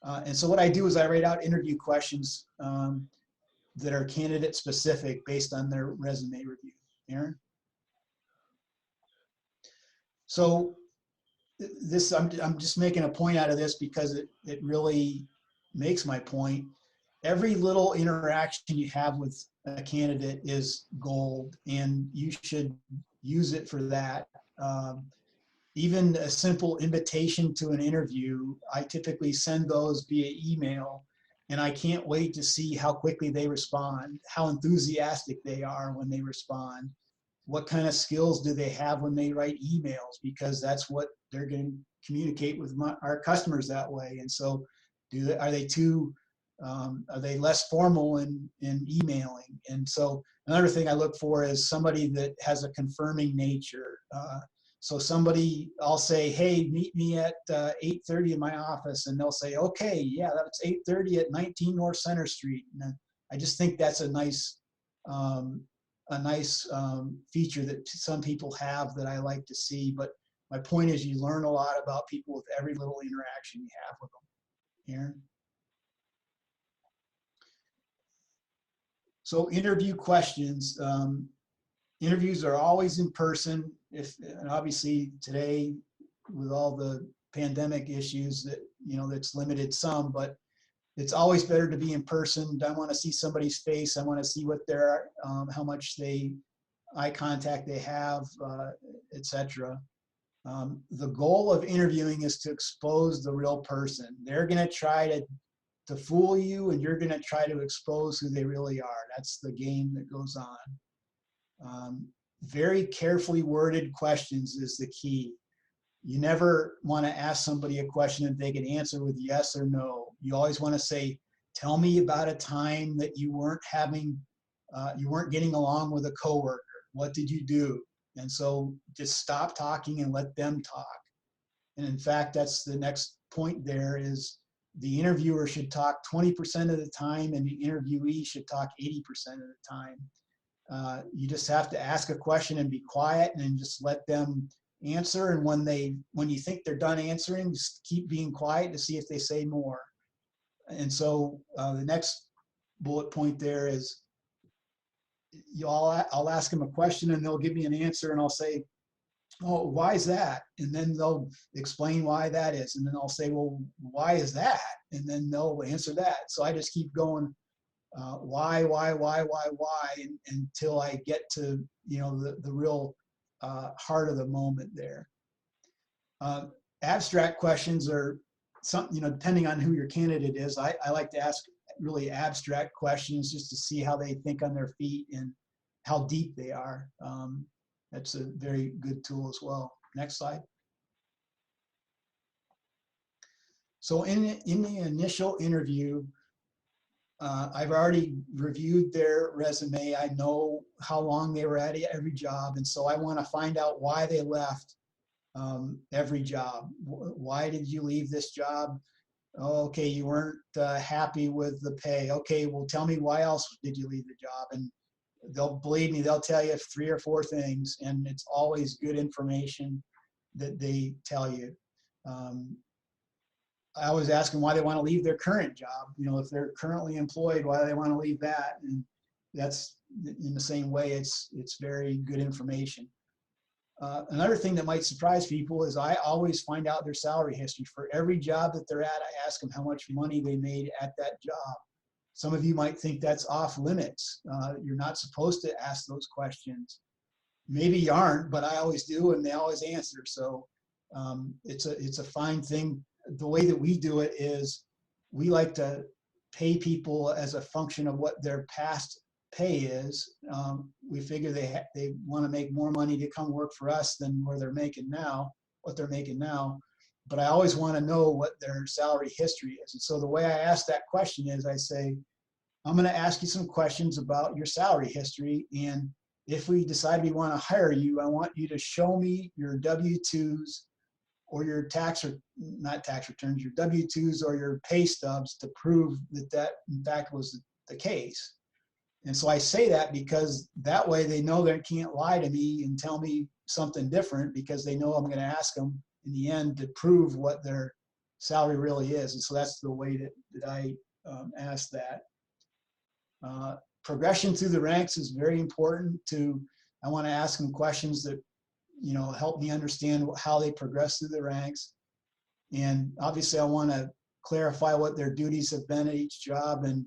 And so what I do is I write out interview questions that are candidate specific based on their resume review. Aaron? So this, I'm just making a point out of this because it really makes my point. Every little interaction you have with a candidate is gold, and you should use it for that. Even a simple invitation to an interview, I typically send those via email, and I can't wait to see how quickly they respond, how enthusiastic they are when they respond. What kind of skills do they have when they write emails? Because that's what they're going to communicate with our customers that way. And so are they less formal in emailing? And so another thing I look for is somebody that has a confirming nature. So I'll say, hey, meet me at 8:30 in my office. And they'll say, okay, yeah, that's 8:30 at 19 North Center Street. And I just think that's a nice feature that some people have that I like to see. But my point is, you learn a lot about people with every little interaction you have with them. Aaron? So interview questions. Interviews are always in person. And obviously today, with all the pandemic issues, that's limited some, but it's always better to be in person. I want to see somebody's face. I want to see what they're, how much eye contact they have, etc. The goal of interviewing is to expose the real person. They're going to try to fool you, and you're going to try to expose who they really are. That's the game that goes on. Very carefully worded questions is the key. You never want to ask somebody a question that they can answer with yes or no. You always want to say, tell me about a time that you weren't getting along with a coworker. What did you do? And so just stop talking and let them talk. And in fact, that's the next point there is the interviewer should talk 20% of the time, and the interviewee should talk 80% of the time. You just have to ask a question and be quiet and just let them answer. And when you think they're done answering, just keep being quiet to see if they say more. And so the next bullet point there is I'll ask them a question and they'll give me an answer, and I'll say, oh, why is that? And then they'll explain why that is. And then I'll say, well, why is that? And then they'll answer that. So I just keep going, why, until I get to, the real heart of the moment there. Abstract questions are something, depending on who your candidate is. I like to ask really abstract questions just to see how they think on their feet and how deep they are. That's a very good tool as well. Next slide. So in the initial interview, I've already reviewed their resume. I know how long they were at every job. And so I want to find out why they left every job. Why did you leave this job? Oh, okay, you weren't happy with the pay. Okay, well, tell me why else did you leave the job? And believe me, they'll tell you 3 or 4 things, and it's always good information that they tell you. I always ask them why they want to leave their current job. You know, if they're currently employed, why they want to leave that. And that's in the same way, it's very good information. Another thing that might surprise people is I always find out their salary history. For every job that they're at, I ask them how much money they made at that job. Some of you might think that's off limits. You're not supposed to ask those questions. Maybe you aren't, but I always do, and they always answer. So it's a fine thing. The way that we do it is we like to pay people as a function of what their past pay is. We figure they want to make more money to come work for us than what they're making now. But I always want to know what their salary history is. And so the way I ask that question is I say, I'm going to ask you some questions about your salary history. And if we decide we want to hire you, I want you to show me your W-2s or your not tax returns, your W-2s or your pay stubs to prove that in fact was the case. And so I say that because that way they know they can't lie to me and tell me something different, because they know I'm going to ask them in the end to prove what their salary really is. And so that's the way that I ask that. Progression through the ranks is very important to, I want to ask them questions that, you know, help me understand how they progress through the ranks. And obviously I want to clarify what their duties have been at each job, and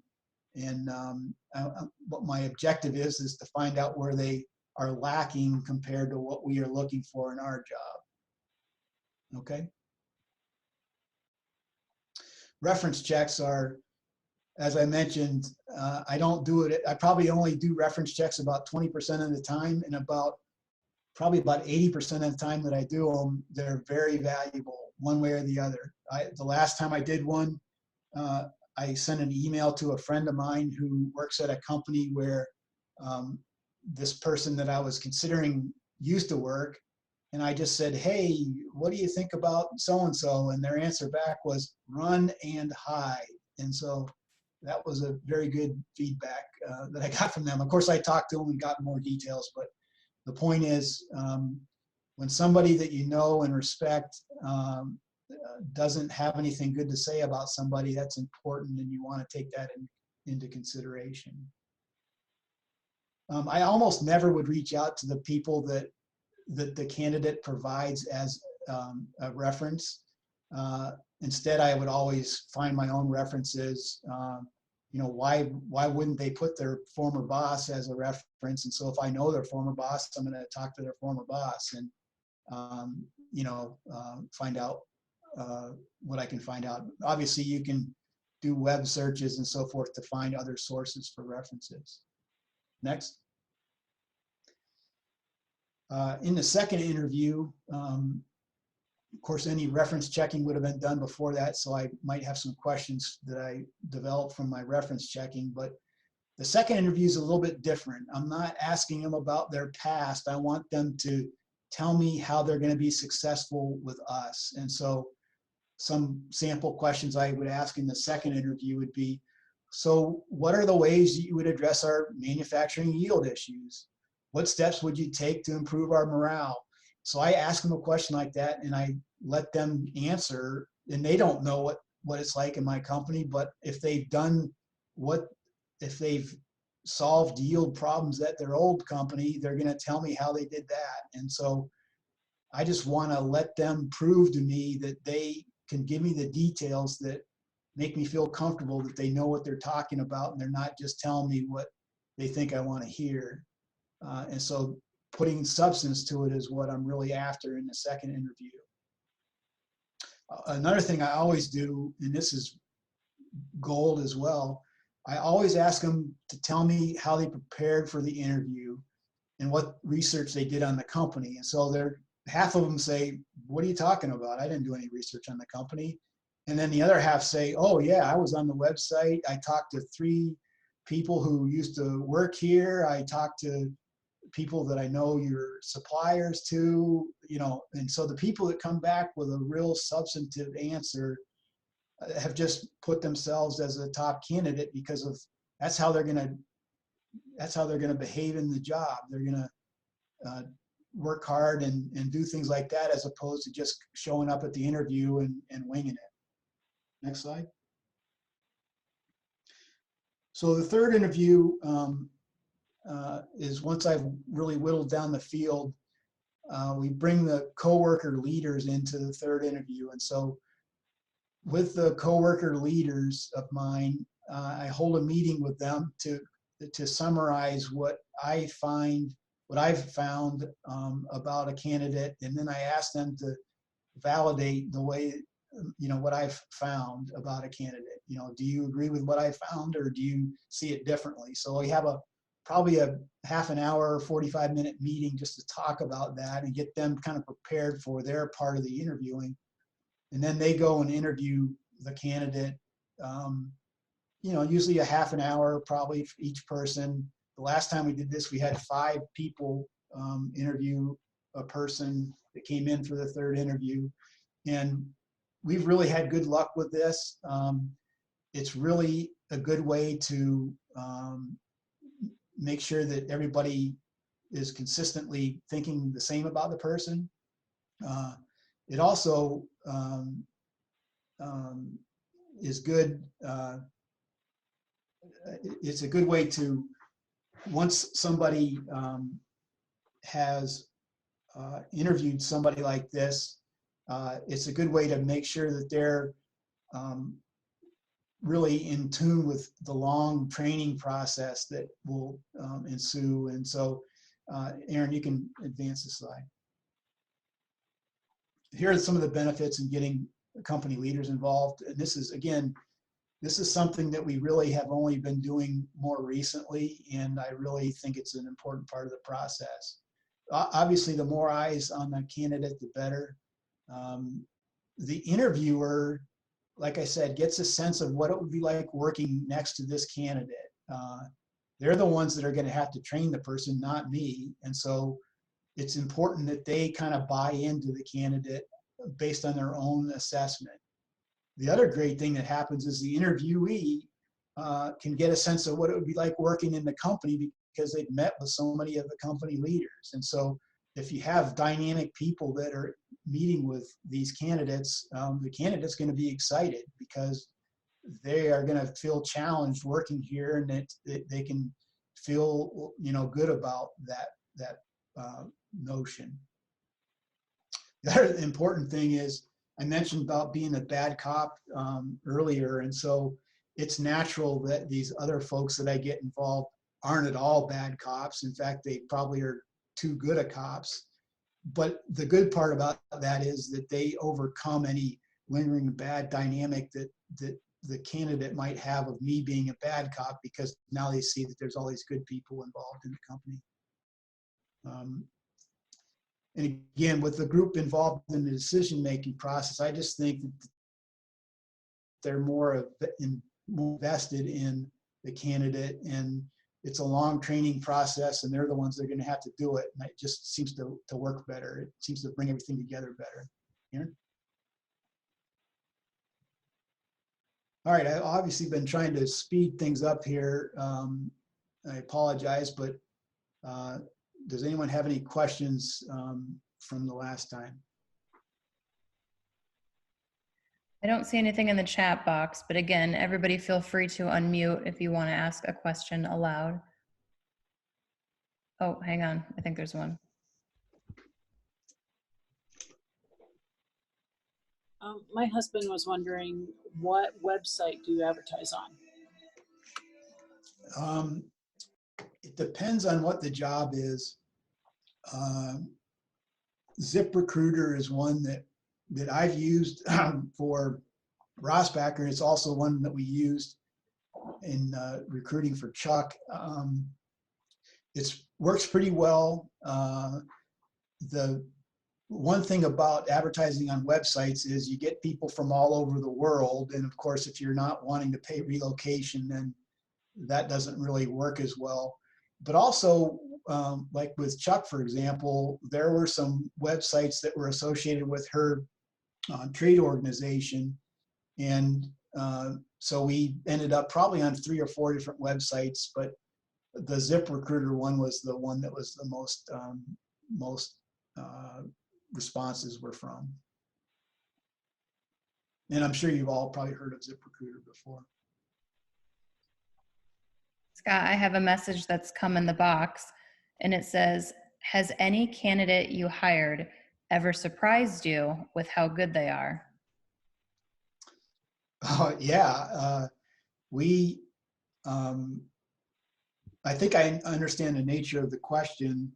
what my objective is to find out where they are lacking compared to what we are looking for in our job. Okay. Reference checks are, as I mentioned, I don't do it. I probably only do reference checks about 20% of the time, and probably about 80% of the time that I do them, they're very valuable one way or the other. The last time I did one, I sent an email to a friend of mine who works at a company where this person that I was considering used to work. And I just said, hey, what do you think about so-and-so? And their answer back was run and hide. And so that was a very good feedback that I got from them. Of course, I talked to them and got more details, but the point is, when somebody that you know and respect doesn't have anything good to say about somebody, that's important, and you want to take that into consideration. I almost never would reach out to the people that the candidate provides as a reference. Instead, I would always find my own references. You know, why wouldn't they put their former boss as a reference? And so if I know their former boss, I'm going to talk to their former boss and, you know, find out what I can find out. Obviously, you can do web searches and so forth to find other sources for references. Next. In the second interview, of course, any reference checking would have been done before that, so I might have some questions that I developed from my reference checking. But the second interview is a little bit different. I'm not asking them about their past. I want them to tell me how they're going to be successful with us. And so some sample questions I would ask in the second interview would be, so what are the ways you would address our manufacturing yield issues? What steps would you take to improve our morale? So I ask them a question like that, and I let them answer, and they don't know what it's like in my company, but if they've solved yield problems at their old company, they're going to tell me how they did that. And so I just want to let them prove to me that they can give me the details that make me feel comfortable that they know what they're talking about, and they're not just telling me what they think I want to hear. And so putting substance to it is what I'm really after in the second interview. Another thing I always do, and this is gold as well, I always ask them to tell me how they prepared for the interview and what research they did on the company. And so half of them say, what are you talking about? I didn't do any research on the company. And then the other half say, oh yeah, I was on the website. I talked to 3 people who used to work here. I talked to people that I know your suppliers to, you know. And so the people that come back with a real substantive answer have just put themselves as a top candidate because of that's how they're going to behave in the job. They're going to work hard and do things like that, as opposed to just showing up at the interview and winging it. Next slide. So the third interview is once I've really whittled down the field, we bring the coworker leaders into the third interview. And so with the coworker leaders of mine, I hold a meeting with them to summarize what I've found about a candidate, and then I ask them to validate the way, what I've found about a candidate. Do you agree with what I found, or do you see it differently? So we have probably a half an hour, 45-minute meeting just to talk about that and get them kind of prepared for their part of the interviewing. And then they go and interview the candidate, usually a half an hour probably for each person. The last time we did this, we had 5 people interview a person that came in for the third interview. And we've really had good luck with this. It's really a good way to make sure that everybody is consistently thinking the same about the person. It also is good. It's a good way to, once somebody has interviewed somebody like this, it's a good way to make sure that they're really in tune with the long training process that will ensue. And so, Aaron, you can advance the slide. Here are some of the benefits in getting company leaders involved. And this is, again, this is something that we really have only been doing more recently, and I really think it's an important part of the process. Obviously, the more eyes on the candidate, the better. The interviewer, like I said, gets a sense of what it would be like working next to this candidate. They're the ones that are going to have to train the person, not me. And so it's important that they kind of buy into the candidate based on their own assessment. The other great thing that happens is the interviewee can get a sense of what it would be like working in the company because they've met with so many of the company leaders. And so if you have dynamic people that are meeting with these candidates, the candidate's going to be excited because they are going to feel challenged working here, and that they can feel good about that notion. The other important thing is, I mentioned about being a bad cop earlier, and so it's natural that these other folks that I get involved aren't at all bad cops. In fact, they probably are too good at cops. But the good part about that is that they overcome any lingering bad dynamic that the candidate might have of me being a bad cop, because now they see that there's all these good people involved in the company. And again, with the group involved in the decision-making process, I just think that they're more invested in the candidate, and it's a long training process, and they're the ones that are going to have to do it. And it just seems to work better. It seems to bring everything together better. Aaron? All right, I've obviously been trying to speed things up here. I apologize, but does anyone have any questions from the last time? I don't see anything in the chat box, but again, everybody feel free to unmute if you want to ask a question aloud. Oh, hang on. I think there's one. My husband was wondering, what website do you advertise on? It depends on what the job is. ZipRecruiter is one that I've used for Rossbacker, and it's also one that we used in recruiting for Chuck. It works pretty well. The one thing about advertising on websites is you get people from all over the world, and of course, if you're not wanting to pay relocation, then that doesn't really work as well. But also, like with Chuck, for example, there were some websites that were associated with her trade organization. And so we ended up probably on 3 or 4 different websites, but the ZipRecruiter one was the one that was the most responses were from. And I'm sure you've all probably heard of ZipRecruiter before. Scott, I have a message that's come in the box, and it says, has any candidate you hired ever surprised you with how good they are? Yeah, I think I understand the nature of the question.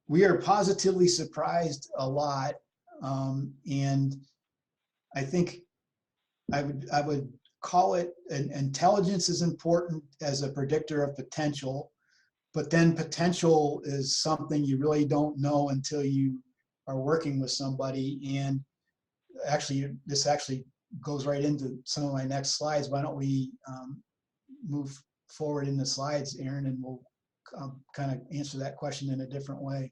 We are positively surprised a lot. And I think I would call it intelligence is important as a predictor of potential, but then potential is something you really don't know until you are working with somebody. And actually, this actually goes right into some of my next slides. Why don't we move forward in the slides, Aaron, and we'll kind of answer that question in a different way.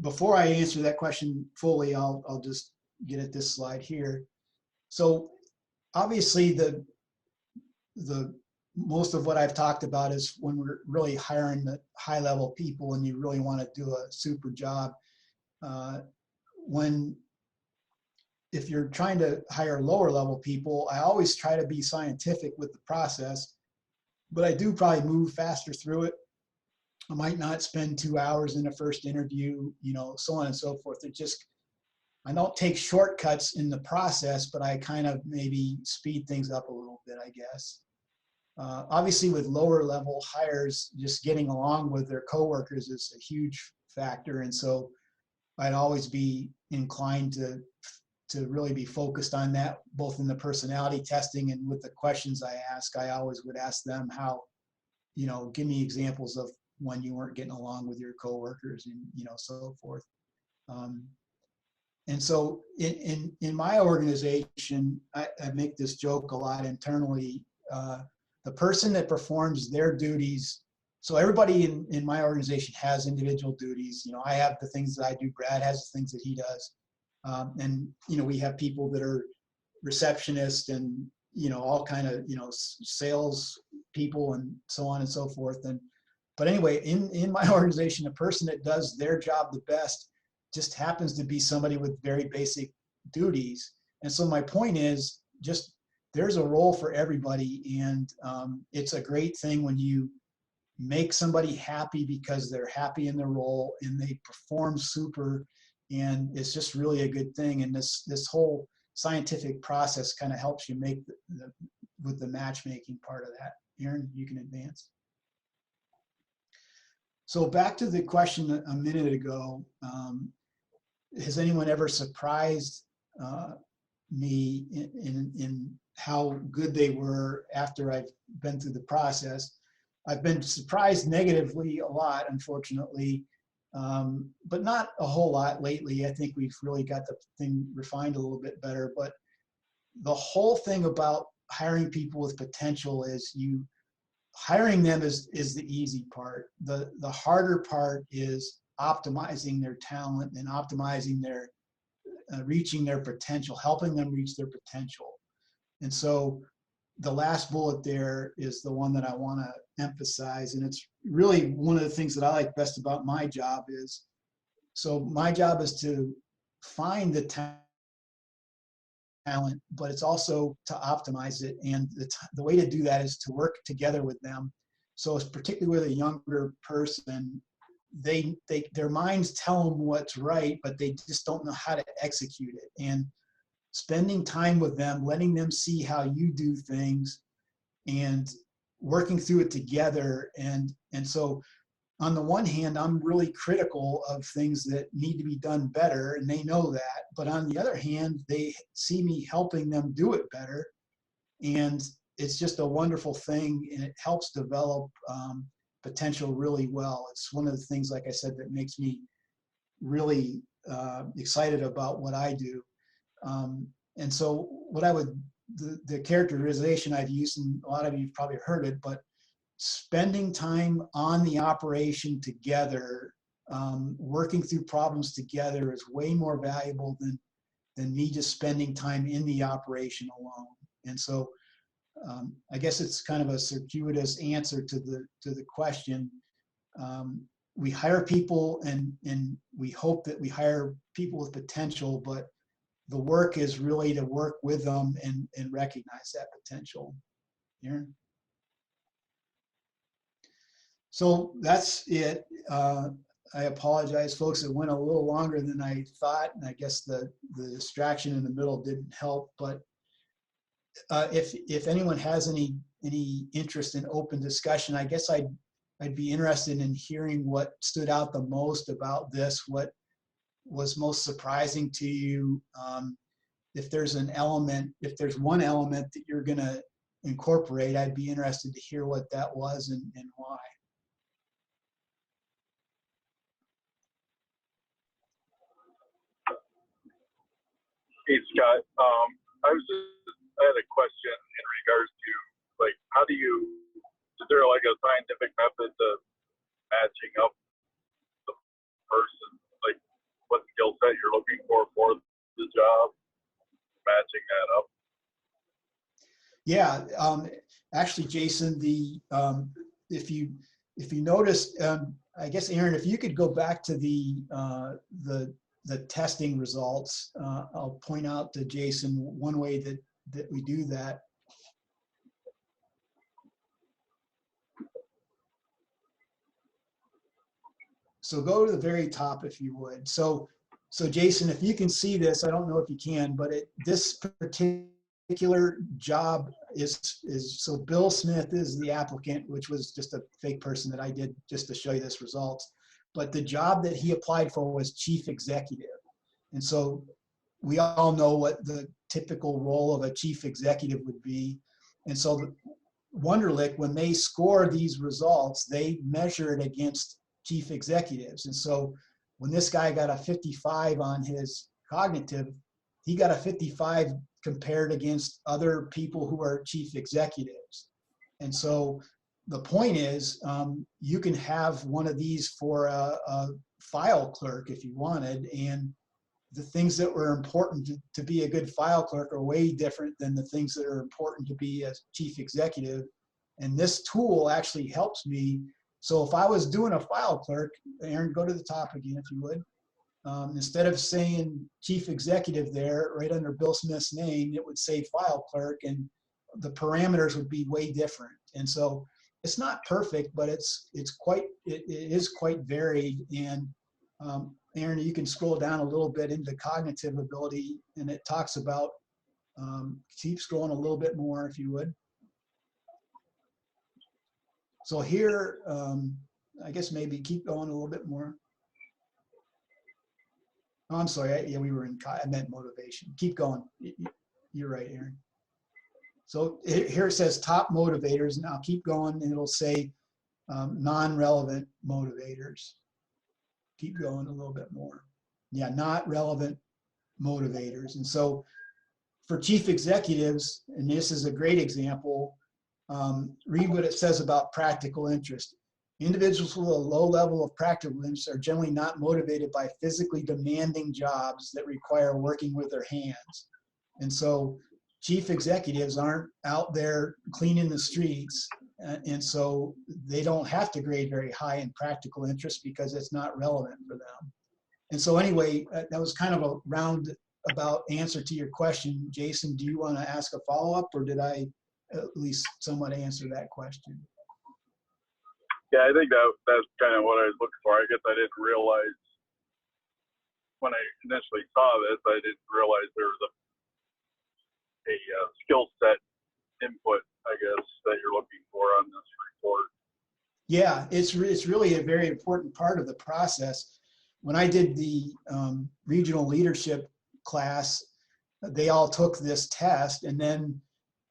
Before I answer that question fully, I'll just get at this slide here. So obviously the most of what I've talked about is when we're really hiring the high level people and you really want to do a super job. If you're trying to hire lower level people, I always try to be scientific with the process, but I do probably move faster through it. I might not spend 2 hours in the first interview, so on and so forth. I don't take shortcuts in the process, but I kind of maybe speed things up a little bit, I guess. Obviously with lower level hires, just getting along with their coworkers is a huge factor. And so I'd always be inclined to really be focused on that, both in the personality testing and with the questions I ask. I always would ask them how, give me examples of when you weren't getting along with your coworkers and, so forth. And so in my organization, I make this joke a lot internally. The person that performs their duties, so everybody in my organization has individual duties. I have the things that I do, Brad has the things that he does. And, we have people that are receptionists and, all kind of, sales people and so on and so forth. But anyway, in my organization, the person that does their job the best just happens to be somebody with very basic duties. And so my point is just there's a role for everybody. And it's a great thing when you make somebody happy because they're happy in their role and they perform super. And it's just really a good thing. And this whole scientific process kind of helps you make with the matchmaking part of that. Aaron, you can advance. So back to the question a minute ago, has anyone ever surprised me in how good they were after I've been through the process? I've been surprised negatively a lot, unfortunately. But not a whole lot lately. I think we've really got the thing refined a little bit better. But the whole thing about hiring people with potential is hiring them is the easy part. The harder part is optimizing their talent and optimizing their reaching their potential, helping them reach their potential. And so the last bullet there is the one that I want to emphasize. And it's really one of the things that I like best about my job is, so my job is to find the talent, but it's also to optimize it. And the way to do that is to work together with them. So it's particularly with a younger person, their minds tell them what's right, but they just don't know how to execute it. And spending time with them, letting them see how you do things and working through it together. And so on the one hand, I'm really critical of things that need to be done better, and they know that. But on the other hand, they see me helping them do it better. And it's just a wonderful thing, and it helps develop potential really well. It's one of the things, like I said, that makes me really excited about what I do. And so what the characterization I've used, and a lot of you've probably heard it, but spending time on the operation together, working through problems together is way more valuable than me just spending time in the operation alone. And so I guess it's kind of a circuitous answer to the question. we hire people and we hope that we hire people with potential, but the work is really to work with them and recognize that potential. Aaron? So that's it. I apologize, folks. It went a little longer than I thought, and I guess the distraction in the middle didn't help. But if anyone has any interest in open discussion, I guess I'd be interested in hearing what stood out the most about this. What was most surprising to you? If there's one element that you're going to incorporate, I'd be interested to hear what that was and why. Hey, Scott. I had a question in regards to, like, is there like a scientific method to matching up the person, like what skill set you're looking for the job, matching that up? Yeah, actually, Jason, if you notice, I guess, Aaron, if you could go back to the testing results, I'll point out to Jason one way that we do that. So go to the very top if you would. So Jason, if you can see this, I don't know if you can, but this particular job is so Bill Smith is the applicant, which was just a fake person that I did just to show you this results. But the job that he applied for was chief executive. And so we all know what the typical role of a chief executive would be. And so Wonderlic, when they score these results, they measure it against chief executives. And so when this guy got a 55 on his cognitive, he got a 55 compared against other people who are chief executives. And so the point is, you can have one of these for a file clerk if you wanted, and the things that were important to be a good file clerk are way different than the things that are important to be a chief executive. And this tool actually helps me. So if I was doing a file clerk, Aaron, go to the top again if you would. Instead of saying chief executive there, right under Bill Smith's name, it would say file clerk, and the parameters would be way different. And so it's not perfect, but it is quite varied. And Aaron, you can scroll down a little bit into cognitive ability, and it talks about, keep scrolling a little bit more if you would. So here, I guess maybe keep going a little bit more. Oh, I'm sorry, yeah, we were in, I meant motivation. Keep going. You're right, Aaron. So here it says top motivators, and I'll keep going, and it'll say non-relevant motivators. Keep going a little bit more. Yeah, not relevant motivators. And so for chief executives, and this is a great example, read what it says about practical interest. Individuals with a low level of practical interest are generally not motivated by physically demanding jobs that require working with their hands. And so chief executives aren't out there cleaning the streets, and so they don't have to grade very high in practical interest because it's not relevant for them. And so anyway, that was kind of a roundabout answer to your question. Jason, do you want to ask a follow-up, or did I at least somewhat answer that question? Yeah, I think that's kind of what I was looking for. I guess I didn't realize when I initially saw this, I didn't realize there was a skill set input, I guess, that you're looking for on this report. Yeah, it's really a very important part of the process. When I did the regional leadership class, they all took this test, and then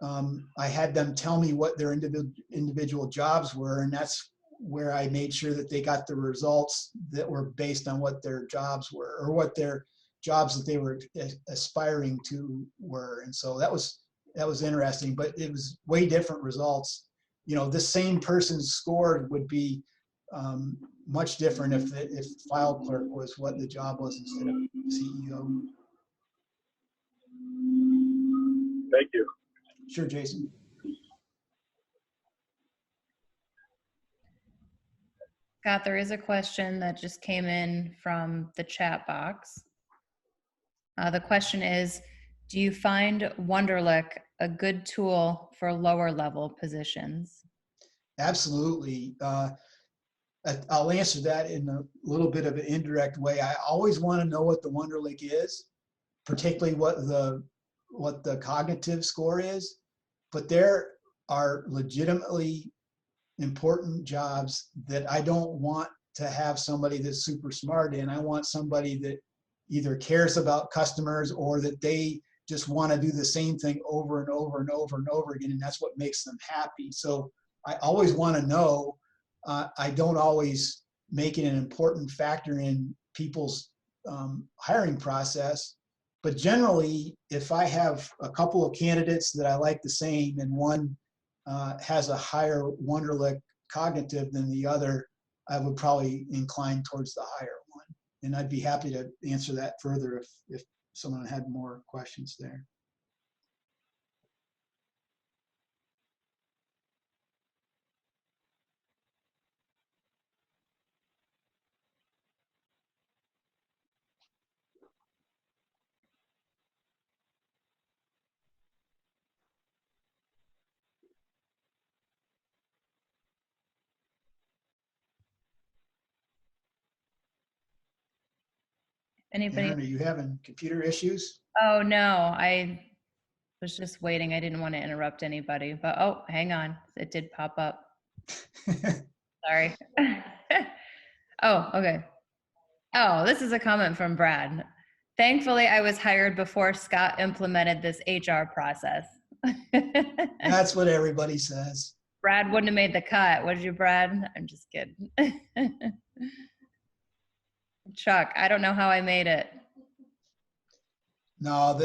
I had them tell me what their individual jobs were, and that's where I made sure that they got the results that were based on what their jobs were, or what their jobs that they were aspiring to were. And so that was interesting, but it was way different results. You know, the same person's score would be much different if file clerk was what the job was instead of CEO. Thank you. Sure, Jason. Scott, there is a question that just came in from the chat box. The question is, do you find Wonderlic a good tool for lower level positions? Absolutely. I'll answer that in a little bit of an indirect way. I always want to know what the Wonderlic is, particularly what the cognitive score is. But there are legitimately important jobs that I don't want to have somebody that's super smart in. I want somebody that either cares about customers or that they just want to do the same thing over and over and over and over again, and that's what makes them happy. So I always want to know. I don't always make it an important factor in people's hiring process, but generally, if I have a couple of candidates that I like the same and one has a higher Wonderlic cognitive than the other, I would probably incline towards the higher one. And I'd be happy to answer that further if someone had more questions there. Anybody? Aaron, are you having computer issues? Oh, no, I was just waiting. I didn't want to interrupt anybody, but oh, hang on. It did pop up. Sorry. Oh, okay. Oh, this is a comment from Brad. Thankfully, I was hired before Scott implemented this HR process. That's what everybody says. Brad wouldn't have made the cut, would you, Brad? I'm just kidding. Chuck, I don't know how I made it. No,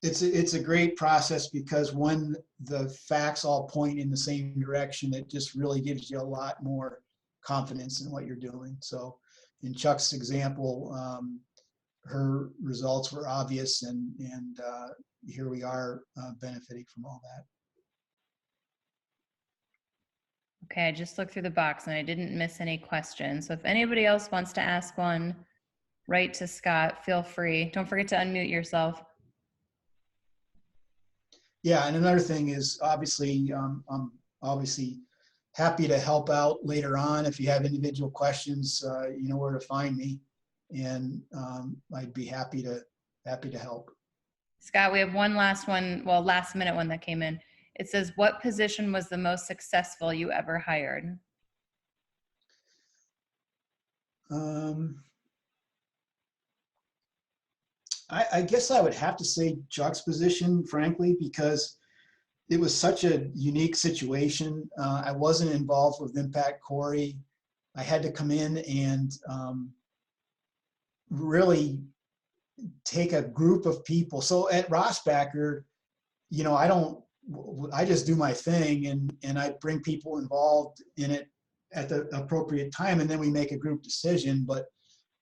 it's a great process because when the facts all point in the same direction, it just really gives you a lot more confidence in what you're doing. So in Chuck's example, her results were obvious, and here we are benefiting from all that. Okay, I just looked through the box and I didn't miss any questions. So if anybody else wants to ask one, write to Scott, feel free. Don't forget to unmute yourself. Yeah, and another thing is obviously, I'm obviously happy to help out later on. If you have individual questions, you know where to find me, and I'd be happy to help. Scott, we have one last one, well, last minute one that came in. It says, what position was the most successful you ever hired? I guess I would have to say Chuck's position, frankly, because it was such a unique situation. I wasn't involved with Impact Corey. I had to come in and really take a group of people. So at Rossbacker, you know, I just do my thing, and I bring people involved in it at the appropriate time, and then we make a group decision. But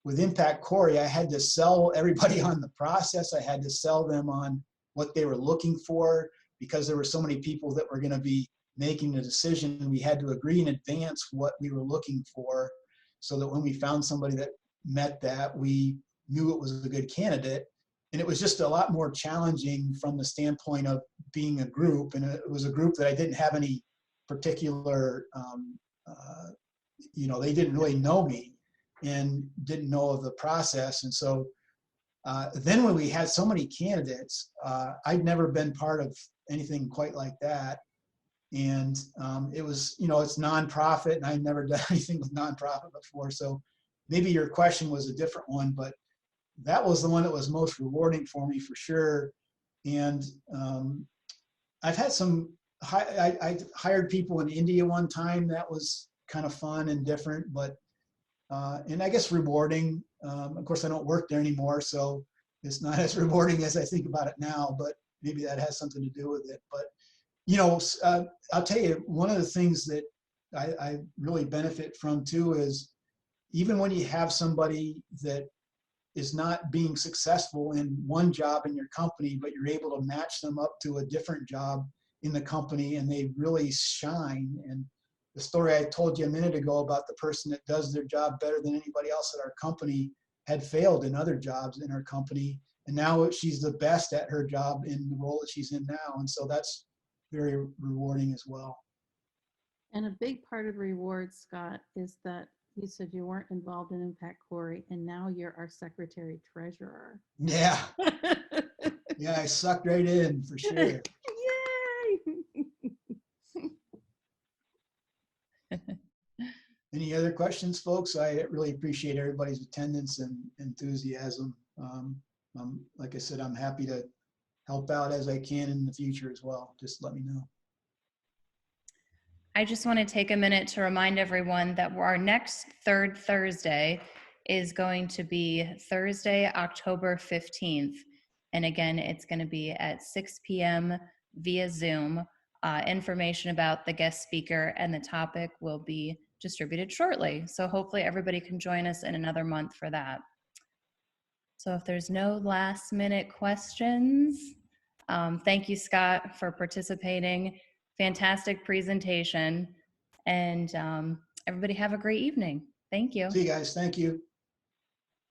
with Impact Corey, I had to sell everybody on the process. I had to sell them on what they were looking for, because there were so many people that were going to be making the decision. We had to agree in advance what we were looking for, so that when we found somebody that met that, we knew it was a good candidate. And it was just a lot more challenging from the standpoint of being a group. And it was a group that I didn't have any particular, you know, they didn't really know me and didn't know of the process. And so then when we had so many candidates, I'd never been part of anything quite like that. And it was, you know, it's nonprofit, and I'd never done anything with nonprofit before. So maybe your question was a different one, but that was the one that was most rewarding for me, for sure. And I've had I hired people in India one time. That was kind of fun and different, but and I guess rewarding. Of course, I don't work there anymore, so it's not as rewarding as I think about it now, but maybe that has something to do with it. But, you know, I'll tell you, one of the things that I really benefit from too is, even when you have somebody that is not being successful in one job in your company, but you're able to match them up to a different job in the company, and they really shine. And the story I told you a minute ago about the person that does their job better than anybody else at our company had failed in other jobs in our company. And now she's the best at her job in the role that she's in now. And so that's very rewarding as well. And a big part of the reward, Scott, is that you said you weren't involved in Impact Corey, and now you're our secretary treasurer. Yeah. Yeah, I sucked right in for sure. Yay! Any other questions, folks? I really appreciate everybody's attendance and enthusiasm. Like I said, I'm happy to help out as I can in the future as well. Just let me know. I just want to take a minute to remind everyone that our next third Thursday is going to be Thursday, October 15th. And again, it's going to be at 6 p.m. via Zoom. Information about the guest speaker and the topic will be distributed shortly. So hopefully everybody can join us in another month for that. So if there's no last minute questions, thank you, Scott, for participating. Fantastic presentation. And everybody have a great evening. Thank you. See you guys. Thank you.